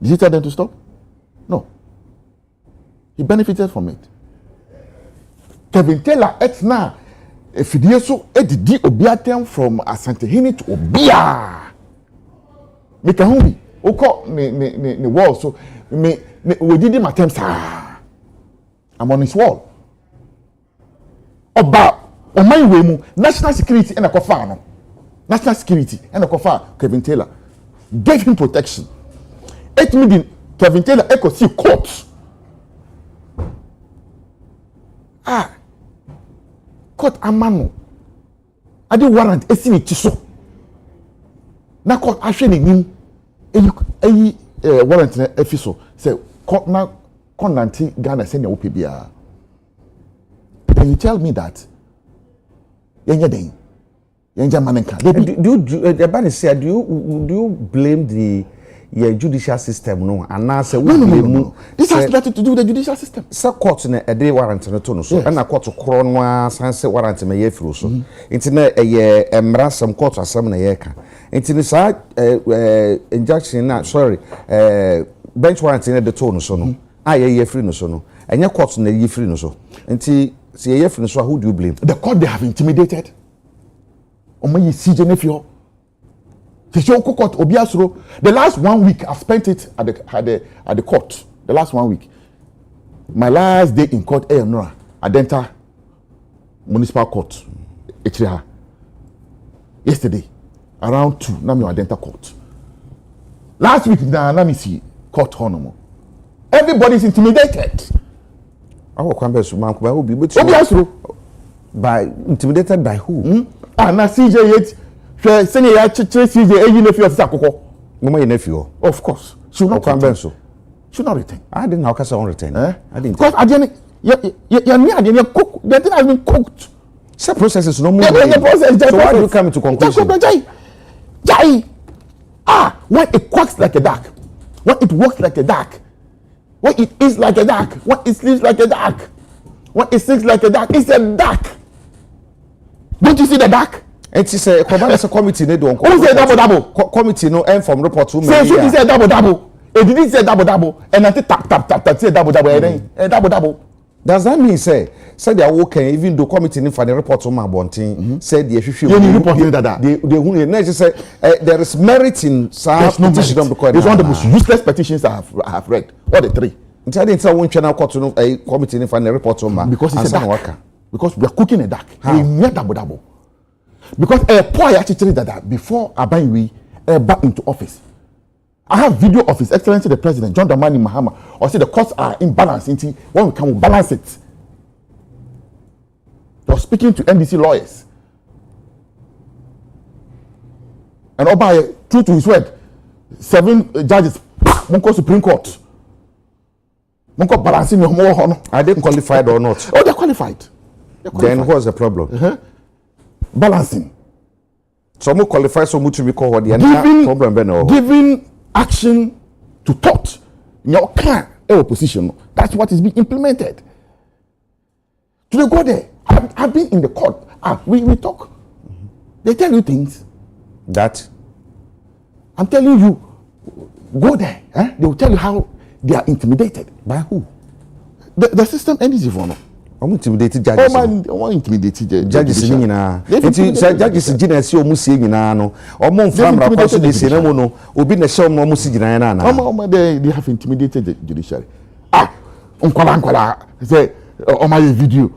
S2: did he tell them to stop? No. He benefited from it. Kevin Taylor, now, if he so, did Obiatem from Asantehini to Obia. Mikahumbi, Oko, the wall, so we did him attempt, I'm on his wall. Oba. On my way, national security and a cofa. National security and a cofa. Kevin Taylor gave him protection. 8 million. Kevin Taylor echo see court. Court amano. I did warrant a sini tiso. Na court actually him. Warrant efiso. Say court na konanti Ghana send your PBR. Then you tell me that do you blame the judicial system no and say
S1: no.
S2: This has nothing to do with the judicial system.
S1: Sa court na a day warrant no to no so and na court kro no sanse warrant me yefiro so nti na emrasam court asem na yeka nti ni sa injunction na sorry bench warrant na de to no so no aye yefiri no so no enye court na yefiri no so nti see yefiri no so who do you blame?
S2: The court they have intimidated. Omo CJ nefio. The last 1 week I've spent it at the court. The last 1 week. My last day in court, Adenta Municipal Court. Yesterday, around 2, now me Adenta Court. Last week, now me see court honomo. Everybody's intimidated.
S1: By intimidated by who?
S2: Na CJ yet. Senior CJ nephew of Sakoko.
S1: Mama nephew.
S2: Of course. Should not return. Should not return.
S1: I didn't know on return. I didn't.
S2: Because I didn't. You cook. The thing has been cooked.
S1: Some processes no more.
S2: The process.
S1: So why do you come to conclusion?
S2: When it quacks like a duck, when it walks like a duck, when it is like a duck, when it sleeps like a duck, when it sings like a duck, it's a duck. Don't you see the duck?
S1: And she said, "Commander, committee ne do.
S2: Who say double?
S1: Committee no end from report to me.
S2: Say she say double. It didn't say double. And I tap say double. Double.
S1: Does that mean say they are working even though committee ne for the report to my bonting said the issue
S2: report
S1: they who just say there is merit in some petition because
S2: it's one of the most useless petitions I have read. All the 3.
S1: Until I didn't say one channel court to a committee ne for the report to my
S2: because it's a duck. Because we are cooking a duck. We need double. Because poor actually that before Abaywi back into office. I have video of His Excellency the President John Dramani Mahama or say the costs are imbalanced. When we can balance it. He was speaking to NDC lawyers. And Oba, true to his word, 7 judges, Monko Supreme Court. Monko balancing your more honor.
S1: Are they qualified or not?
S2: Oh, they're qualified.
S1: Then what's the problem?
S2: Balancing.
S1: So more qualified, so much to be called the problem.
S2: Giving action to thought in your current opposition. That's what is being implemented. To the go there. I've been in the court. We talk. They tell you things.
S1: That
S2: I'm telling you, go there. They will tell you how they are intimidated.
S1: By who?
S2: The system ends for no.
S1: I'm intimidated judges.
S2: I'm intimidated
S1: judges. Judges Gina see Omusi no. Omo from Rapaso de Sinamo no. Obi na show no Omusi Gina na.
S2: They have intimidated the judiciary. Unkola say on my video.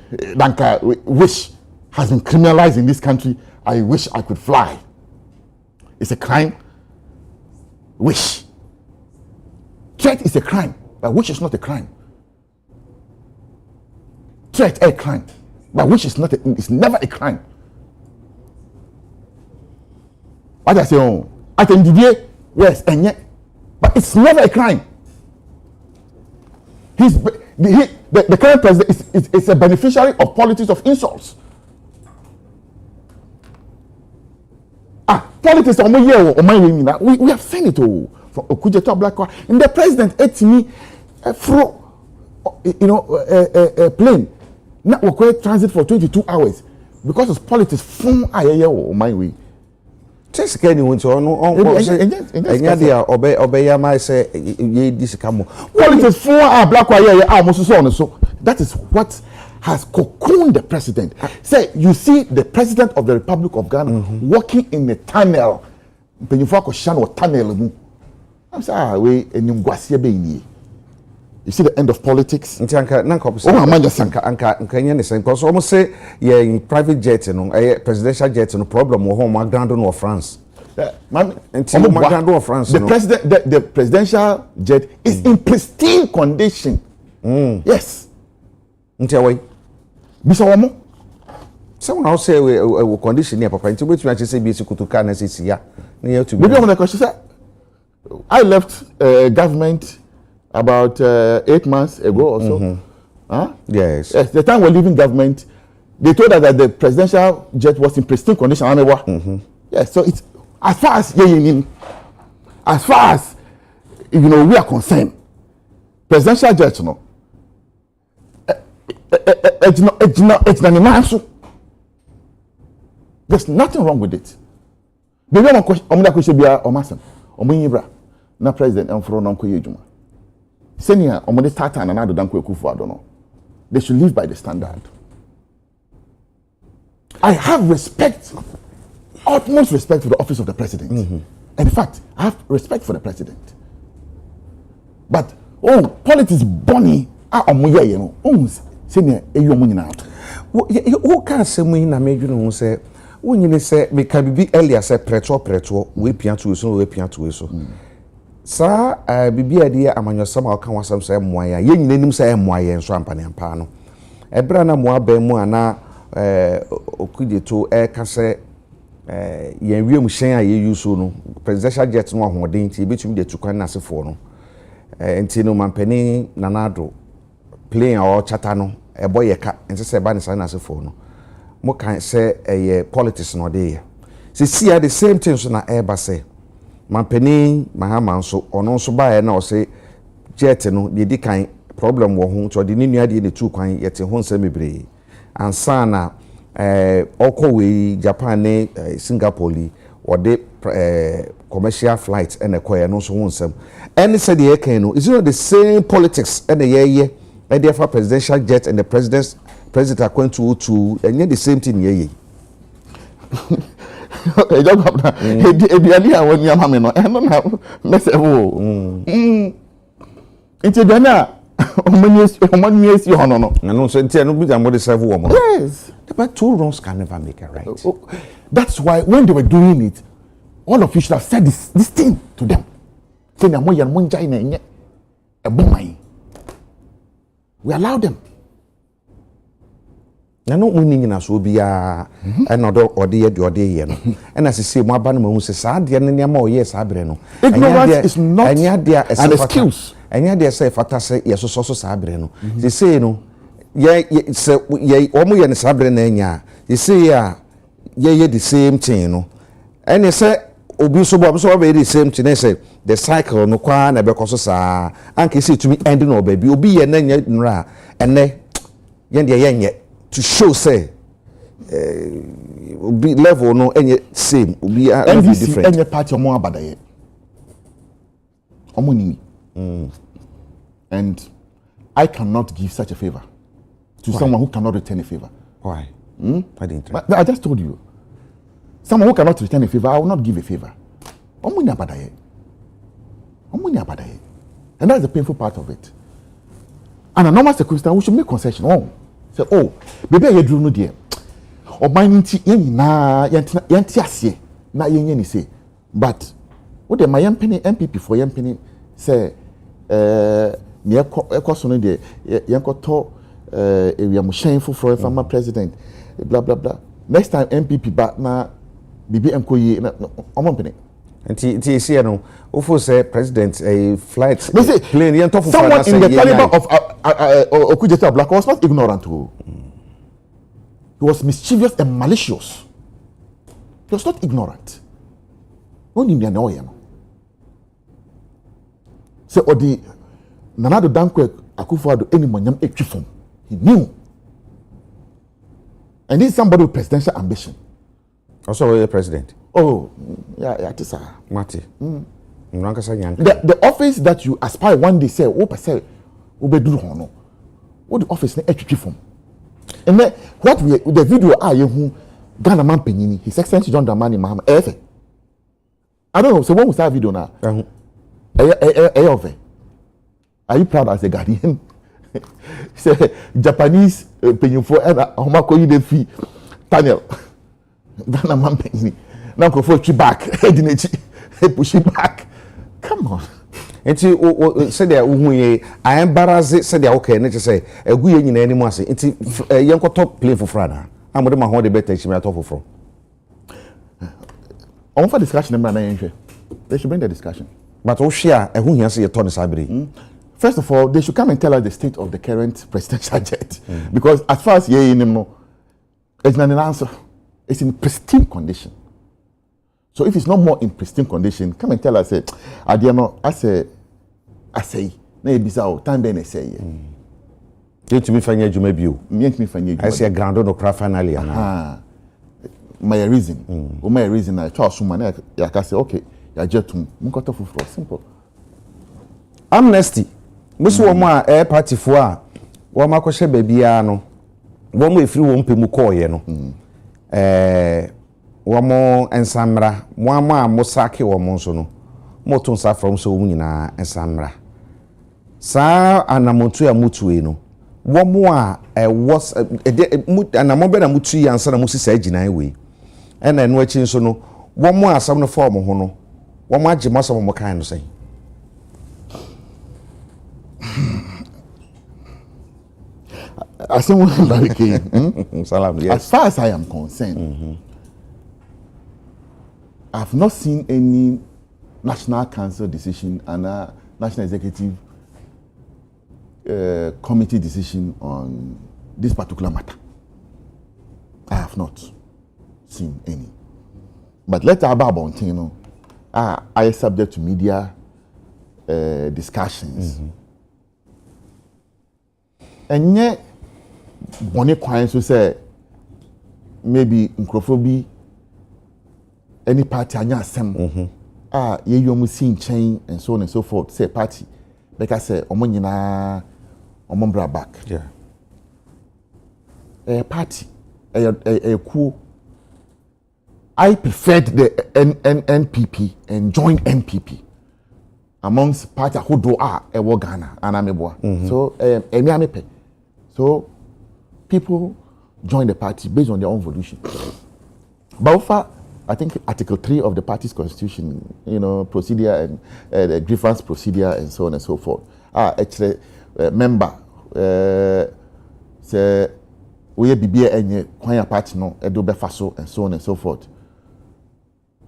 S2: Danka wish has been criminalized in this country. I wish I could fly. It's a crime. Wish. Threat is a crime, but wish is not a crime. Threat a crime, but wish is not. It's never a crime. What I say, I can deviate, yes, and yet, but it's never a crime. The current president is a beneficiary of politics of insults. Politics on my year or my women. We have seen it all from Okuje to Black. And the president ate me a plane. Now we transit for 22 hours because of politics from Ayaya or my way.
S1: Just can you want to obey my say this come
S2: politics for our Black almost so that is what has cocooned the president. Say, you see the president of the Republic of Ghana walking in a tunnel. You see the end of politics.
S1: Almost say yeah, private jet, presidential jet, no problem. Or France. France.
S2: The presidential jet is in pristine condition. Yes.
S1: Someone else say we condition here, Papa. Into which we actually say be to can say yeah.
S2: Maybe I'm going to question. I left government about 8 months ago or so. Huh?
S1: Yes.
S2: Yes. The time we're leaving government, they told us that the presidential jet was in pristine condition. Yes. So it's as far as we are concerned, presidential jet, there's nothing wrong with it. Baby, na president Amfro no nkoye adwuma. Senior omode start and another danko ekufu adono. They should live by the standard. I have respect, utmost respect for the office of the president. And in fact, I have respect for the president. But politics bunny omoye senior eyo nyina.
S1: Who can say me na medwunu say wonyine say me ka bibi earlier say pretro we pia to so. Sa bibi ade amanyosam aka wasam say moaya ye nyina nim say moaya enso ampane ampa no ebra na moa ba mu ana okuje to ka say yen wiem hyen a ye yuso no presidential jet no ahoden ti betumi de tukwan na sefo no enti no mampani nanado plane or chata no eboye ka enti say ba ni sa na sefo no mo kan say politics no dey see at the same thing so na eba say mampani mahama nso ono nso bae na o say jet no de di kan problem wo ho to de ni nua de tu kwan yete ho nsem bebre ansa na okọwe Japan ne Singapore li or de commercial flights and ekoye no so ho nsem any said the kan no is not the same politics and the ye and the presidential jet and the president according to and the same thing ye
S2: Ebiali awon yam hame no eno na mesevo enti dana omani esi hono no
S1: no so enti eno bi jam de serve wo mo.
S2: Yes,
S1: but two wrongs can never make a right.
S2: That's why when they were doing it, all of you should have said this thing to them. Say na mo yan mo njai na enye ebomai. We allow them.
S1: Na no winning na so bia enodo ode ye no na sese mo aba no ma hu se saa de ne ma o ye saa bre no
S2: ignorance is not
S1: an
S2: excuse.
S1: Anya de say fata say ye so saa bre no sese no ye o mo ye ne saa bre na anya sese ya ye the same thing no ene say obi so be the same thing say the cycle no kwa na be koso saa anke say to me end no ba bi obi ye na nya nra ene ye de ye nye to show say be level no any same be different
S2: any party omo abadaye omo nini and I cannot give such a favor to someone who cannot return a favor.
S1: Why?
S2: But I just told you, someone who cannot return a favor, I will not give a favor. Omo ni abadaye, and that's the painful part of it. And a normal circumstance, we should make concession. Say, baby, you do no dear. Or my ninty na yanti ase na yenye ni say. But what the my MPP for MPP say me ekoso no de yankoto we am shameful for a former president blah blah blah. Next time MPP back na bibi enkoyi na omompene.
S1: Nti see no ofo say president a flight
S2: plane yanto for someone in the caliber of Okudzeto Black was not ignorant. He was mischievous and malicious. He was not ignorant. Only me know him. So odi nanado dankwe Akufo-Addo any monyam etwifom. He knew. And this is somebody with presidential ambition.
S1: Also a president.
S2: Oh, yeah, tisa.
S1: Mati.
S2: The office that you aspire one day say, say, obedu hono. What the office na etwifom. And then what the video who Ghana man penini, His Excellency John Dramani Mahama efe. I don't know. So when we start video now, are you proud as a Ghanaian? Say Japanese penyufo and homako you the fee tunnel. Ghana man penini. Now go for back. Push it back. Come on.
S1: Enti said there uhuye I embarrass said there okay na say eguye nyina ani mu ase enti yenkoto play for frana amode ma ho de better chimi atofo from
S2: on for discussion na yenhwe they should bring the discussion
S1: but wo hwe a ehu hia say ye to ne sabere
S2: First of all, they should come and tell us the state of the current presidential jet. Because as far as you know, it's not an answer. It's in pristine condition. So if it's not more in pristine condition, come and tell us, Adiano, I say, maybe so, time ben say.
S1: You to me find you maybe you. I say a grand no craft finally.
S2: My reason. My reason I told someone I can say, okay, I just to for simple.
S1: Amnesty. Musu woma air party for a woma kwhye babia no woma efiri wo mpemu koye no womo ensamra moama mosake womo nso no moto nsa from so wo nyina ensamra sa anamotu ya mutue no womo a was anamo be na mutu ya ansa na musisa aginan we ena eno achi nso no womo asam no form ho no womo agye masam mo kan no sei.
S2: As far as I am concerned, I have not seen any National Council decision and a National Executive Committee decision on this particular matter. I have not seen any. But let's talk about Tino. I am subject to media discussions. And yet, Bonnie Quines will say maybe Nkrofobi, any party, and some you must see chain and so on and so forth. Say party, like I say, Omonina, Omombra back.
S1: Yeah.
S2: A party, a coup. I preferred the NPP and joined NPP amongst party who do a Ghana and Ameboa. So, so people join the party based on their own volition. But I think Article 3 of the party's constitution, procedure and the grievance procedure and so on and so forth. Actually, member say we be any choir party no edo befaso and so on and so forth.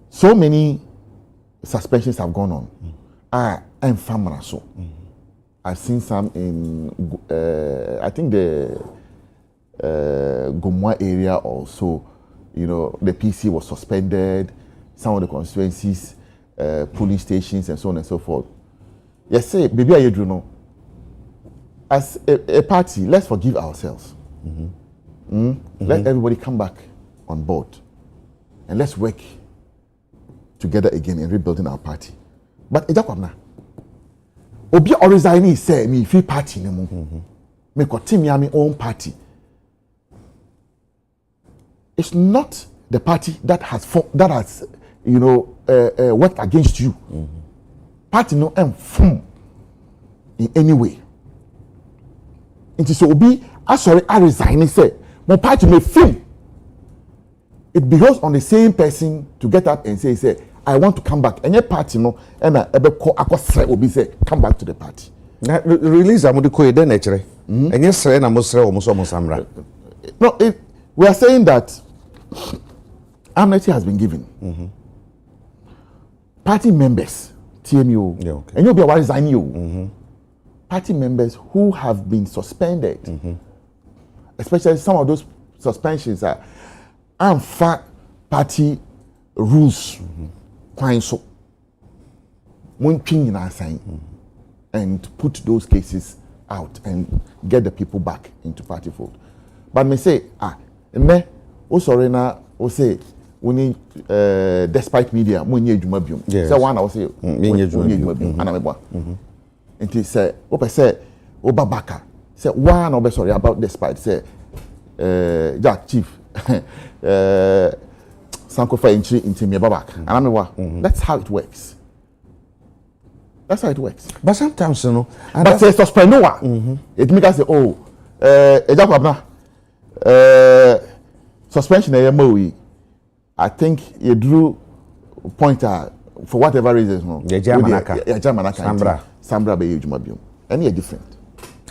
S2: So many suspensions have gone on. I'm family so. I've seen some in I think the Gomwa area also. The PC was suspended. Some of the constituencies, police stations, and so on and so forth. Yes, say, baby, I do know. As a party, let's forgive ourselves. Let everybody come back on board, and let's work together again in rebuilding our party. But ejakwamna, obi resigning say me free party no mo. Me continue my own party. It's not the party that has worked against you. Party no form in any way. It is obi I resign say my party may film. It behoves on the same person to get up and say I want to come back. Any party no and obi say come back to the party.
S1: Na release amudi ko eden echere. Enye sere na mo sere o mo so mo samra.
S2: No, we are saying that amnesty has been given. Party members, TMU, and you'll be resign you. Party members who have been suspended, especially some of those suspensions are unfair party rules. So, and put those cases out and get the people back into party fold. But me say, sorry na say we need despite media mo nye adwuma biom say one na say nye adwuma biom ana meboa enti say say obabaka say one na sorry about despite say Jack chief sankofa inti me babaka ana meboa. That's how it works. That's how it works.
S1: But sometimes
S2: but say suspend no one it make us say ejakwabna suspension I think you drew pointer for whatever reasons. Sambra be ejuma biom. Any different.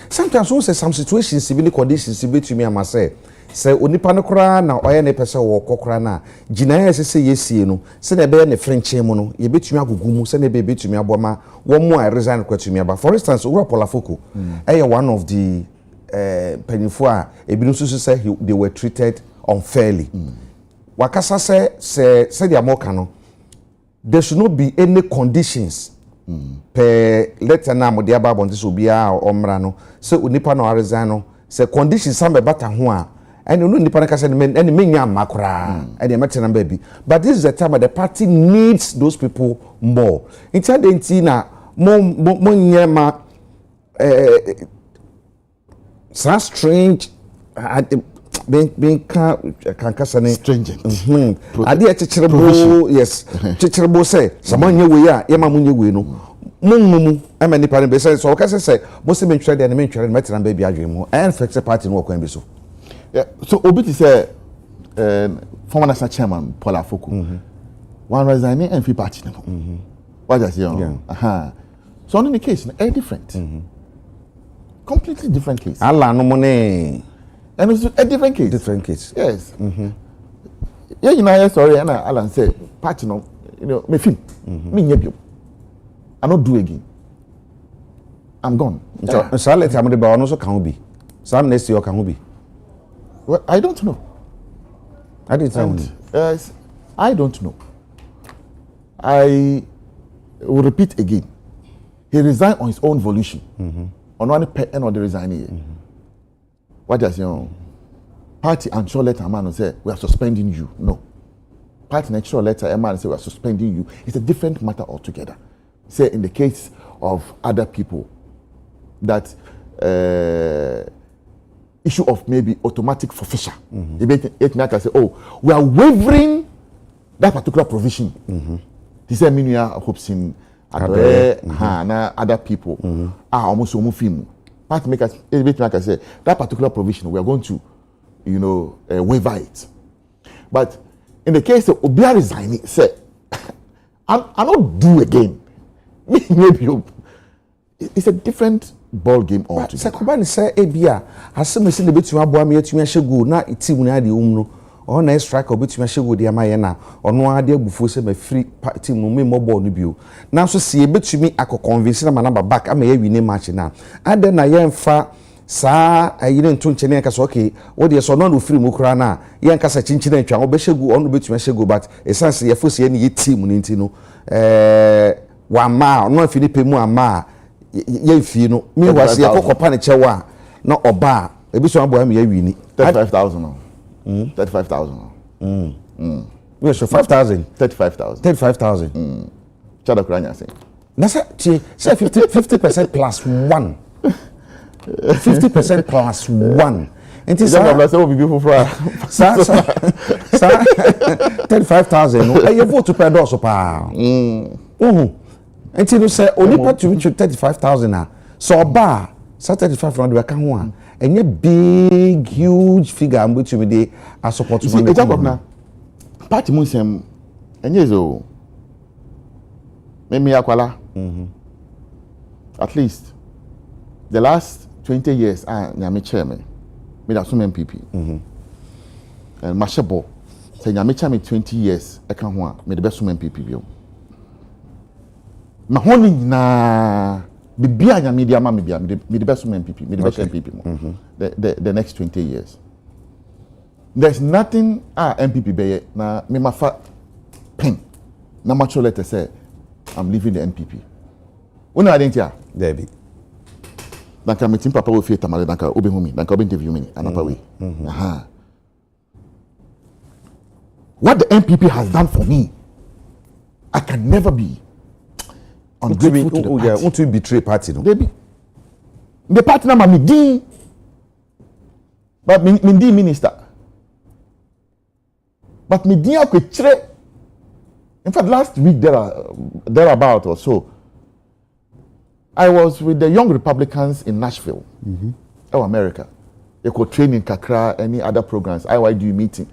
S1: Sometimes we say some situations, civil conditions, to me, I must say, se onipa no kra na oye ne pese wo kokra na gina ya sese yesie no se na be ne frenche mu no ye betumi agugu mu se na be betumi aboma wo mu a resign kwatumi aba for instance Ura Polafoko one of the penifo a ebi susu say they were treated unfairly wakasa say dia moka no there should not be any conditions per letter na mo dia babon so bia omra no se onipa no resign no se conditions some be bata ho a and no nipa na kasa and menya makora and the matter number be but this is the time that the party needs those people more intendenti na mo nyema so strange being can kasa
S2: stringent
S1: ade a chichirebo yes chichirebo say samanye we ya yema munye we no mummu ama nipa ne be say so kasa say mo se mentwere de ne mentwere ne matter number be adwe mu and flex party no kwan bi so.
S2: Yeah, so Obiti said, former national chairman Paul Afoko, one resigning and free party. What does he say? So in the case, a different, completely different case.
S1: Allah no money,
S2: and it's a different case.
S1: Different case.
S2: Yes. Yeah, you know, sorry, and Alan said, party no, me film, me nyebio, I not do again. I'm gone.
S1: So let him be also can be. Some next year can be.
S2: Well, I don't know.
S1: I didn't tell you.
S2: I don't know. I will repeat again. He resigned on his own volition. On one pay and on the resigning. What does party and sure letter man say we are suspending you? No. Party and sure letter man say we are suspending you. It's a different matter altogether. Say in the case of other people that issue of maybe automatic forfeiture. It may say, oh, we are waiving that particular provision. This is Minya hopes in other people are almost film. Part make us say that particular provision we are going to, waiver it. But in the case of Obia resigning, say, I not do again. Maybe it's a different ball game altogether.
S1: Sekobani say ebia asem se ne betuma boa me atuma hyegu na team na ade umno o na strike obetuma hyegu de amaye na ono ade agufu se ma free team no me mobile no bio na so se ebetumi akoconvince na manaba back ama ye win match na ade na ye mfa saa ayire nto nche ne kasa okay wo de so no free mu kura na ye nkasa chinchi na ntwa wo be hyegu ono betuma hyegu but essence ye fo se ne ye team ni ntino wa ma no afinipe mu ama ye fi no me was ye kokopa ne chewa na oba ebi so abo am ye wini
S2: 35,000 no 35,000
S1: we so 5,000
S2: 35,000 chada kuranya say
S1: na say 50% plus 1 50% plus 1 enti
S2: sa say obi for
S1: sa 35,000 no e vote per do so pa enti no say onipa to 35,000 na so ba 35,000 we kan ho a enye big huge figure am between dey a support
S2: money na party mun sem enye zo me akwala at least the last 20 years nyame chairman me da so MPP and mashabo say nyame chairman 20 years e kan ho a me the best MPP bio ma honi na bibia nya media ma me bia me the best MPP me the best MPP the next 20 years there's nothing MPP be na me mafa pen na macho letter say I'm leaving the MPP una identia
S1: there be
S2: danka meeting papa wo fie tamale danka obi hu mi danka obi interview me anapa we what the MPP has done for me I can never be ungrateful to the party.
S1: Want to betray party no?
S2: They be. The party na me di. But me di minister. But me di akwetre. In fact, last week thereabout or so, I was with the young Republicans in Nashville, America. They could train in kakra, any other programs. IYD meeting.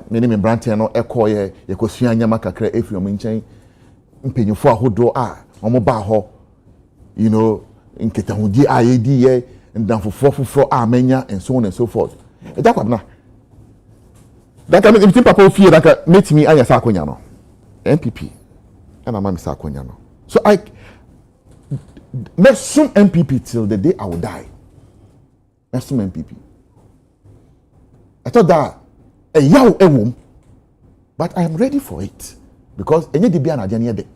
S2: Me name Branty no ekoye. They could sua nyama kakra efi omo nchen. Mpenyefo ahodo omo ba ho nketahudi ayedi ye ndanfofo foforo amenya and so on and so forth. Ejakwabna That I mean, if people fear that make me anya sakonya no. MPP. And I'm sakonya no. So I let's assume MPP till the day I will die. Let's assume MPP. I thought that a yaw a womb, but I am ready for it because any day be an agenda day.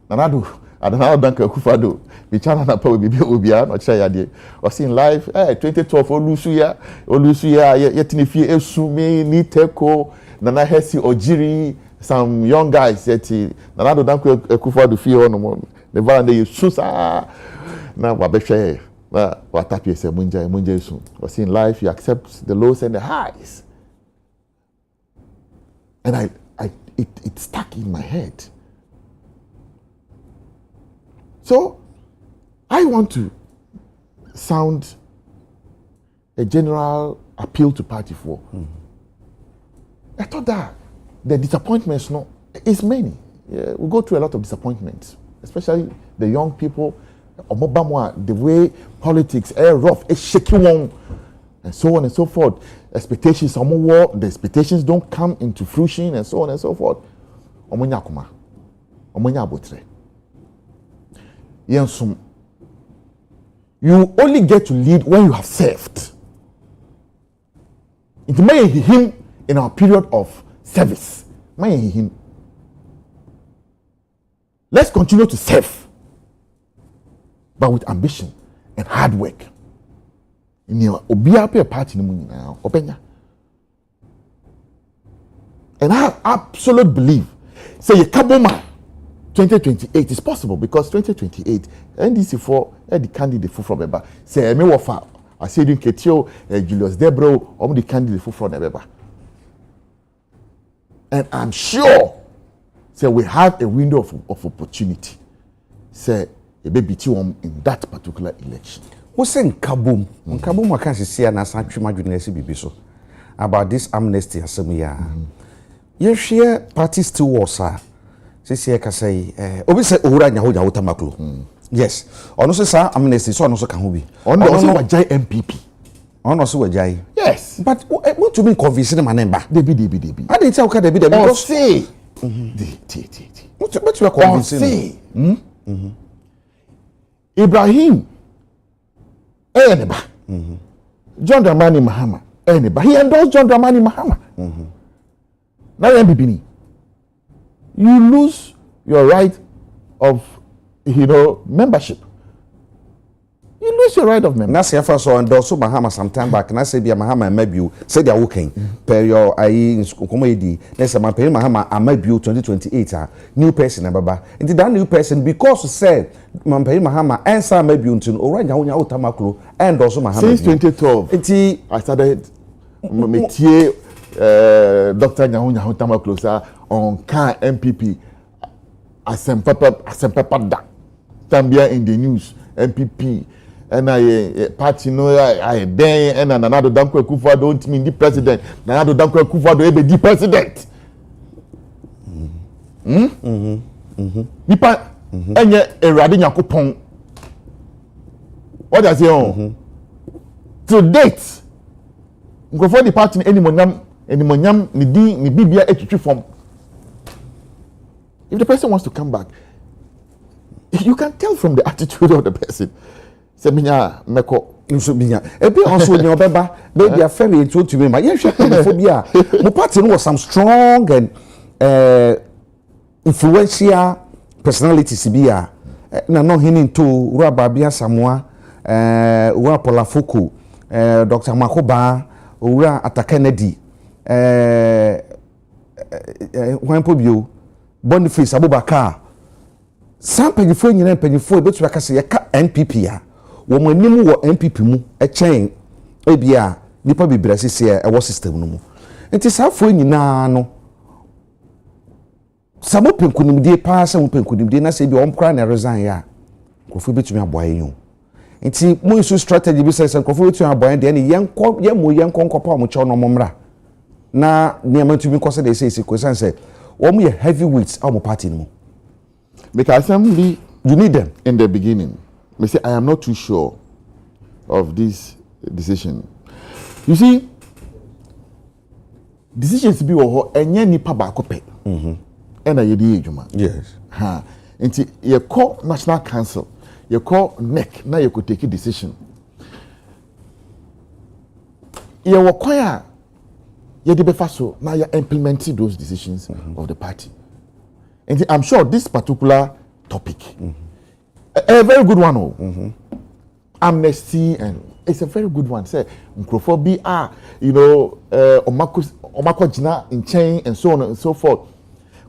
S2: Nanado, I don't know Danka Kufado. The channel na power bibi obia no kire yade. O seen live 2012 Olusuya yetini fie esumi ni teko nana hesi ojiri some young guys yeti Nanado Danka Kufado fie hono the veranda you susa na wabehwe na watapie se munja esu. O seen life you accept the lows and the highs. And it stuck in my head. So I want to sound a general appeal to party for. I thought that the disappointments is many. Yeah, we go through a lot of disappointments, especially the young people. The way politics are rough, it's shaky one, and so on and so forth. Expectations are more. The expectations don't come into fruition, and so on and so forth. Omonya abotre. You only get to lead when you have served. It may him in our period of service. May him. Let's continue to serve, but with ambition and hard work. In your obiape party now, openya. And I have absolute belief. Say you kaboma. 2028 is possible because 2028 NDC for the candidate from Beba. Say me wafa. I said in Ketio, Julius Debro, the candidate from Beba. And I'm sure, say we have a window of opportunity. Say a baby in that particular election.
S1: Who saying Kaboom? Kaboom, I can't see an assumption bibiso about this amnesty assembly. You share parties to war, Sisi ka say obi say owura nya ho ja utamaklo. Yes. Ono so sa amnesty so ono so ka ho bi.
S2: Ono so wajai MPP.
S1: Ono so wajai.
S2: Yes.
S1: But what to mean convince na manemba?
S2: Debi.
S1: I didn't tell ka debi because
S2: say.
S1: What you are convincing?
S2: Ibrahim Eneba. John Dramani Mahama Eneba. He endorsed John Dramani Mahama. Now MPP. You lose your right of, membership. You lose your right of membership.
S1: Nasi afa so endorse Mahama sometime back. Na say bia Mahama amabiu. Say dia working. Per your ayi nkomo edi. Na say man per Mahama amabiu 2028 new person na baba. Inti that new person because say man per Mahama ensa amabiu ntin oranya wonya utamaklo endorse Mahama.
S2: Since 2012.
S1: Inti
S2: I started metie Dr. Nyahunya Tamaklo sir on can MPP Asempapa da Tambia in the news MPP and I party I then and another Danko Kufa don't mean the president another Danko Kufa do be the president nipa enye Erade Nyakopon what does he on to date go for the party anyone ni bibia etwetwe form. If the person wants to come back, you can tell from the attitude of the person. Say minya meko
S1: nso binya ebi also nyo beba baby afemi into to me ma ye hwe phobia mo party no was some strong and influential personalities bia na no hinin to ura babia samoa ura polafoko Dr. Makoba ura Atakennedy Wampobio Boniface Abubakar some panyifo nyina panyifo ebetu aka se yeka NPP a wo manimu wo NPP mu chen ebia nipa bibira sisi e wo system no mu enti safo nyina no samo penkunimdie pa se mo penkunimdie na se bi omkra na resign ya kofo betumi aboye yu enti mo isu strategy bi se kofo betumi aboye de ne yenko nkopa mo che no momra na niam tumi kose de say question say wo mo heavyweights our party no
S2: because assembly
S1: you need them
S2: in the beginning. Me say I am not too sure of this decision. You see, decisions bi wo ho enye nipa ba ko pe ena ye di edwuma
S1: yes
S2: ha nti ye call national council ye call NEC na ye ko take decision ye wo kwan a ye de befa so na ya implement those decisions of the party. And I'm sure this particular topic a very good one amnesty, and it's a very good one. Say Nkrophobia, you know, omako jina in chain and so on and so forth.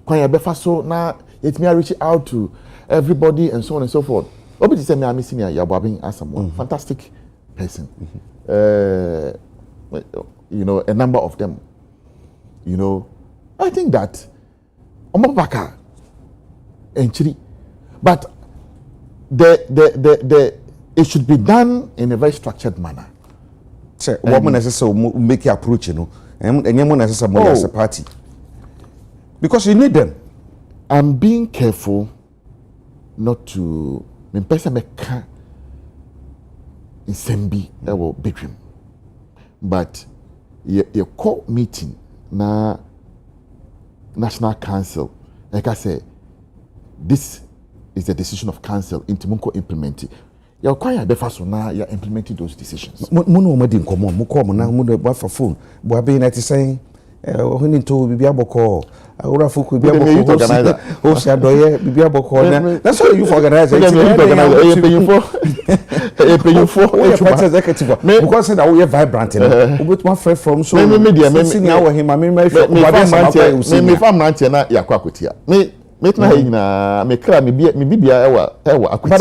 S2: Kwanya befa so na let me reach out to everybody and so on and so forth. Obiti say me am senior Yabwabin as someone fantastic person. You know, a number of them. You know, I think that omabaka enchiri, but the it should be done in a very structured manner.
S1: Sir, what necessary make your approach, you know, and you necessary as a party because you need them.
S2: I'm being careful not to me person make in sembi or bedroom, but your court meeting na National Council, like I say, this is the decision of council into Munko implement it. You're quite a so now you're implementing those decisions.
S1: Muno didn't come on, Mukom now, Muno for phone. But being at saying, when into Bibiaboko, Urafu could be able to organize Bibiaboko. That's what you organize. Pay for executive because I will vibrant with one friend from so media. Him, I mean, my family, but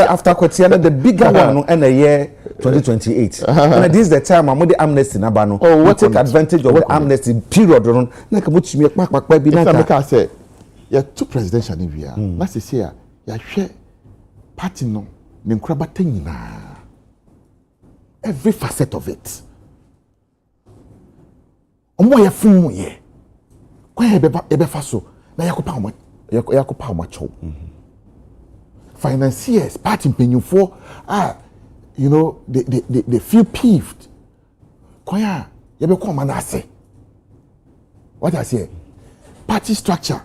S1: after Kwetiana, the bigger one and a year 2028. And this is the time I'm the amnesty nabano. Oh, what take advantage of the amnesty period on like much me back baby.
S2: I say, you're two presidential in here. That's the say, you share party no, Ninkrabatina. Every facet of it. Omo ya fun ye. Kwa ebe faso na yakopa omo. Yakopa macho. Financiers, party penyufo, you know, they feel peeved. Kwaya, yebe kwa manase. What I say? Party structure.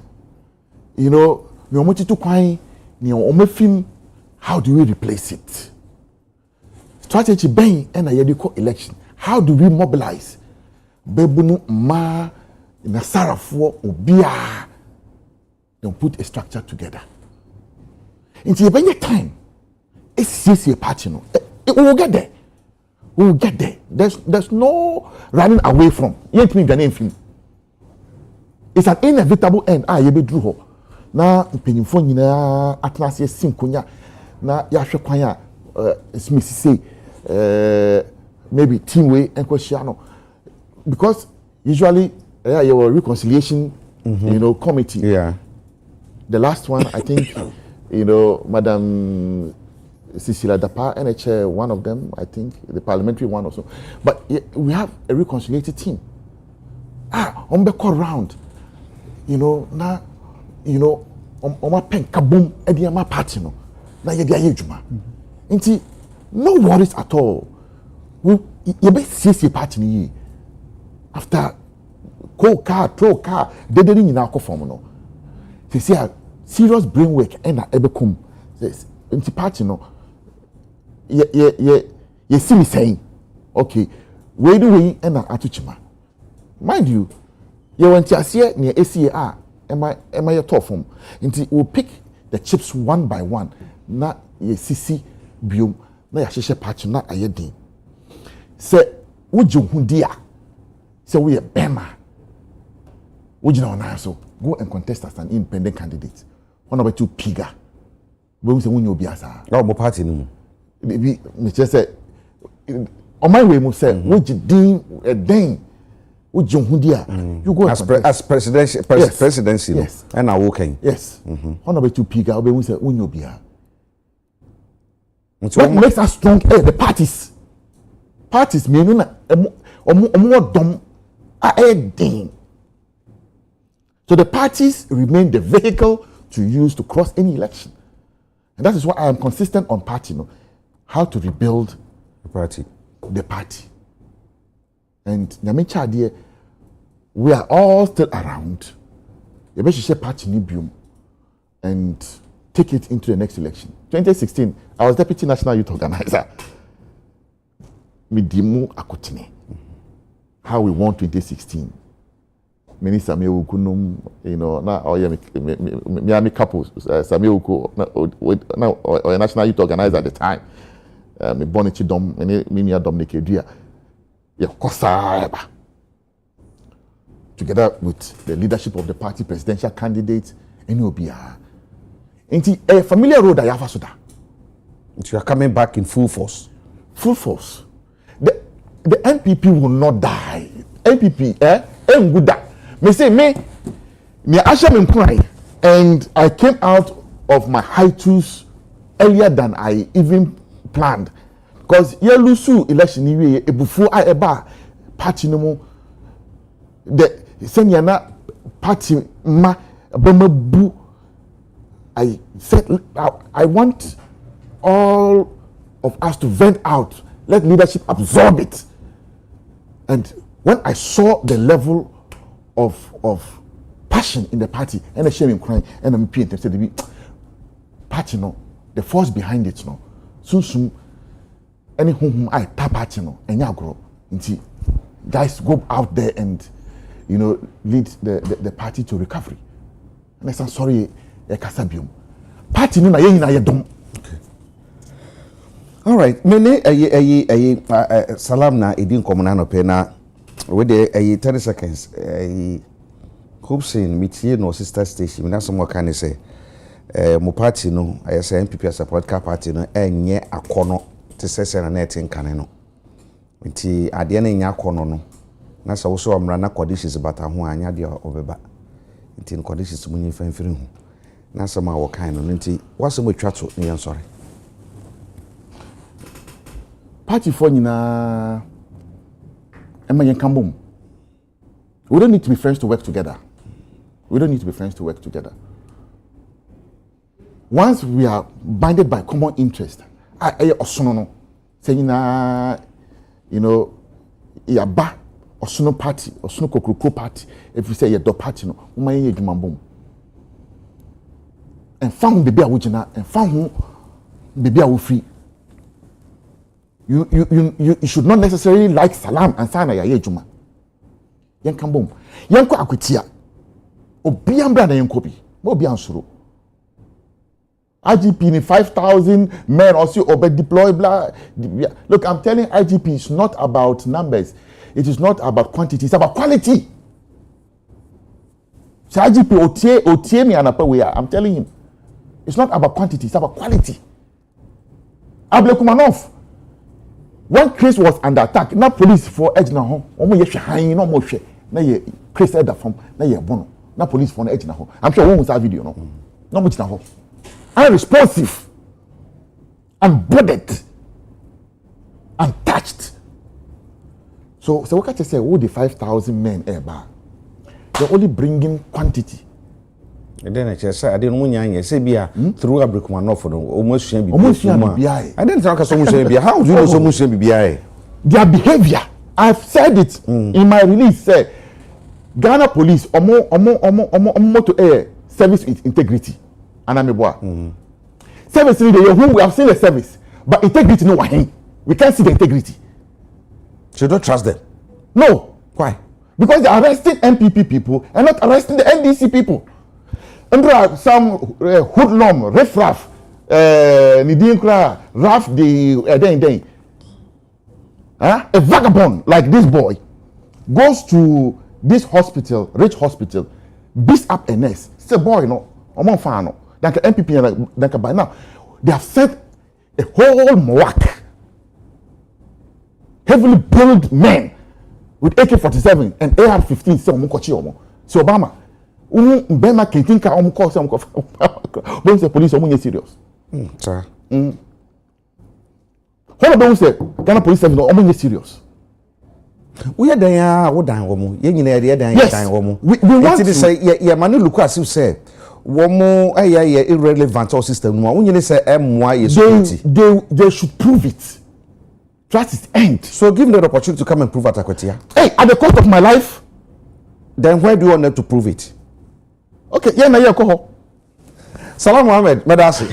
S2: You know, ni omo titu kwai, ni omo film, how do we replace it? Strategy bang and a yediko election. How do we mobilize? Bebunu ma na sarafo obia. Don't put a structure together. Until you time, it's a party. No, we will get there. We will get there. There's no running away from. Yet me Ghanaian film. It's an inevitable end. You be drew. Na penifo nyina atnase sinkonya na yahwe kwanya Smith say maybe team way enkwasiano because usually your reconciliation you know committee.
S1: Yeah.
S2: The last one, I think, you know, Madam Cecilia Dapa, NHA, one of them, I think, the parliamentary one also. But we have a reconciliated team. On the call round, you know, now, you know, on my pen, kaboom, ediyama party, no. Now you get juma. Inti, no worries at all. You be CC party ni. After throw car, they didn't in our form, no. They say a serious brain work and a ebekum. Into party no. You see me saying, okay, where do we end up atuchima? Mind you, you want to see near ACA, am I a top form? Until we'll pick the chips one by one. Na ye CC biom, na ya shisha party na ayedin. Say, would you hundia? Say we a bema. Would you know now so? Go and contest as an independent candidate. One number two piga. We say when you be asa.
S1: Oh, my party no.
S2: Me just say on my way, mo say would you din would you hundia? You go
S1: as presidency.
S2: Yes.
S1: And I walking.
S2: Yes. One number two piga. We say when you be a. What makes us strong? The parties. Parties mean na omo dom a din. So the parties remain the vehicle to use to cross any election. And that is why I am consistent on party, you know, how to rebuild
S1: the party.
S2: And Nyamicha dear, we are all still around. You better share party nibium and take it into the next election. 2016, I was deputy national youth organizer. Midimu akutine. How we won 2016. Many Samuel Ukunum, you know, now Miami couples, Samuel Uku, now or national youth organizer at the time. Me Bonichi Dom, me Dominic Edia. Yeah, Kosa. Together with the leadership of the party presidential candidate, NOBR. Into a familiar road I have soda.
S1: You are coming back in full force.
S2: Full force. The NPP will not die. NPP, would die. Me say me Asham cry, and I came out of my hiatus earlier than I even planned. Because Yelusu election anyway, before I eba party no more. The Senyana party ma bu. I said I want all of us to vent out. Let leadership absorb it. And when I saw the level of passion in the party, and I shame him crying, and I'm painting, said the party no, the force behind it no, soon any whom I tap party no, and ya grow. Until guys go out there and lead the party to recovery. And I said sorry, Kasabium. Party no na ye na ye dom.
S1: All right, mene salam na edin komuna no pe na we dey 30 seconds hope saying metie no sister station na some kan say mo party no say MPP as a political party no enye akono te sese na net nkane no nti ade na enye akono no na sa wo so amra na conditions bata ho anya de obeba nti conditions munyi fanfiri ho na sama wo kan no nti wase mo twato ne yan sorry party for nyina emanyen kambom. We don't need to be friends to work together. Once we are binded by common interest, osono no say nyina yaba osono party, osono kokroko party, if you say ye do party no, umaye adwuma bom. And found baby a wugina and found baby a wo free. You should not necessarily like salam and sana ya yejuma. Yen kambom. Yen ko akwetia. Obi ambra na yen kobi. Mo obi ansuro. IGP ni 5,000 men also obe deploy blah. Look, I'm telling IGP it's not about numbers. It is not about quantity. It's about quality. So IGP otie me anapa we are. I'm telling him. It's not about quantity. It's about quality. Ablekumanov. When Chris was under attack, now police for edge na home. Omo ye hwe han no mo hwe. Na ye Chris head from na ye bono. Na police for edge na home. I'm sure one was that video no. No much na home. Unresponsive. Unbothered. Untouched. So what can you say? Oh, the 5,000 men eba. They're only bringing quantity. And then I just say I didn't want say bia through a brick man for almost shame
S2: be.
S1: I didn't talk so much be. How do you know so much be?
S2: Their behavior. I've said it in my release. Say Ghana police omo to air service with integrity. And I'm a service in the who we have seen the service, but integrity no one. We can't see the integrity.
S1: So you don't trust them?
S2: No.
S1: Why?
S2: Because they're arresting MPP people and not arresting the NDC people. And there are some hoodlum, riffraff, Nidinkra, Raf the a vagabond like this boy goes to this hospital, rich hospital, beats up a nurse. Say boy, no, I'm on fire, no. Like MPP, like by now, they have sent a whole MOAC, heavily built men with AK-47 and AR-15. So Obama. Bema Kentinka call some don't say police serious.
S1: Sir.
S2: What don't say Ghana police service serious.
S1: We are there, what down woman. We
S2: want
S1: to say, yeah, Manu Lucas, you say, Womo, irrelevant or system. When you say MY is
S2: they should prove it. Trust its end.
S1: So give them the opportunity to come and prove at Akwetia.
S2: Hey, at the cost of my life.
S1: Then where do you want them to prove it?
S2: Okay, yeah, na yeko.
S1: Salam Mohammed, Medasi.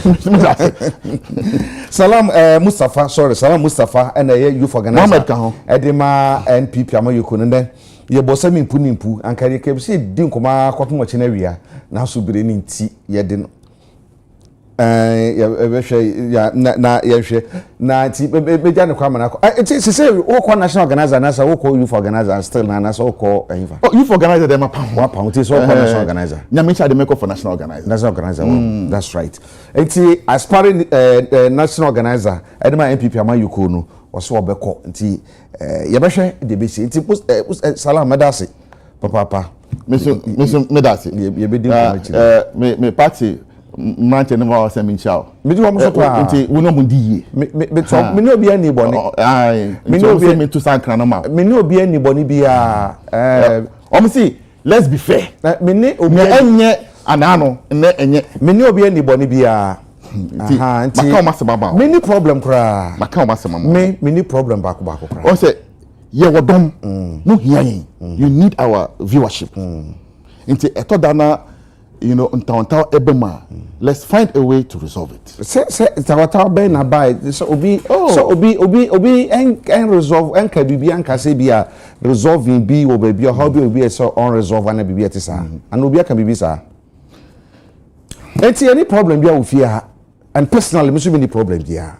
S1: Salam Mustafa, sorry, Salam Mustafa, and a youth organizer.
S2: Mohammed Kaho.
S1: Edema NPP Amayukunende. Ye bosami impunimpu, and can you keep see Dinkoma, cotton watching area, now subrini tea, yedin. Ya na Median Kwamana. It's say, all national organizer, and as a local youth organizer, still, and as all call
S2: youth organizer, them a
S1: pound, it's all national organizer.
S2: Nyamisha de make for national organizer.
S1: National organizer, that's right. It's aspiring national organizer, Edema NPP Amayukunu, or so Beko, nti Yabasha, the BC, it's Salam Medasi, Papa,
S2: Mr. Medasi, me party. Manche no wa se minchao
S1: me do am so kwa
S2: nti wo no mundi
S1: me no obi ani boni
S2: me no obi me to sankra no ma
S1: me no obi ani boni bia
S2: see let's be fair
S1: me ne obi
S2: enye anano ne enye
S1: me ne obi ani boni bia
S2: nti maka o masema
S1: me ni problem kra
S2: maka o masema
S1: me ni problem back kra
S2: o say ye wodom no hia yin you need our viewership nti etodana you know, ebema. Let's find a way to resolve it.
S1: Say, tawataw ben na buy. So obi en resolve en ka bibi en ka say bia resolving bi wo baby how be obi so unresolved and bibi etisa. And obi can bibi sa. Any problem bia wo fear and personally me so many problem dia.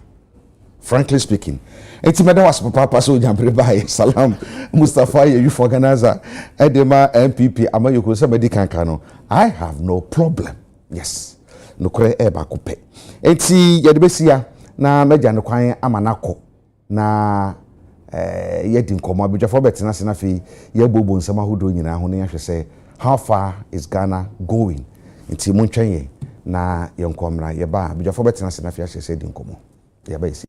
S1: Frankly speaking. Enti meda was papa so jambre by Salam Mustafa youth organizer Edema NPP Amayoko se medi kanka no I have no problem. Yes. No kore e ba kope. Enti ye de besia na meja no kwan amanako na ye di nkomo abidwafo betina se na fe ye bobo nsama hodo nyina ho ne yahwe se how far is Ghana going? Enti mo ntwen ye na ye nkomra ye ba abidwafo betina se na fe yahwe se di nkomo. Ye ba isi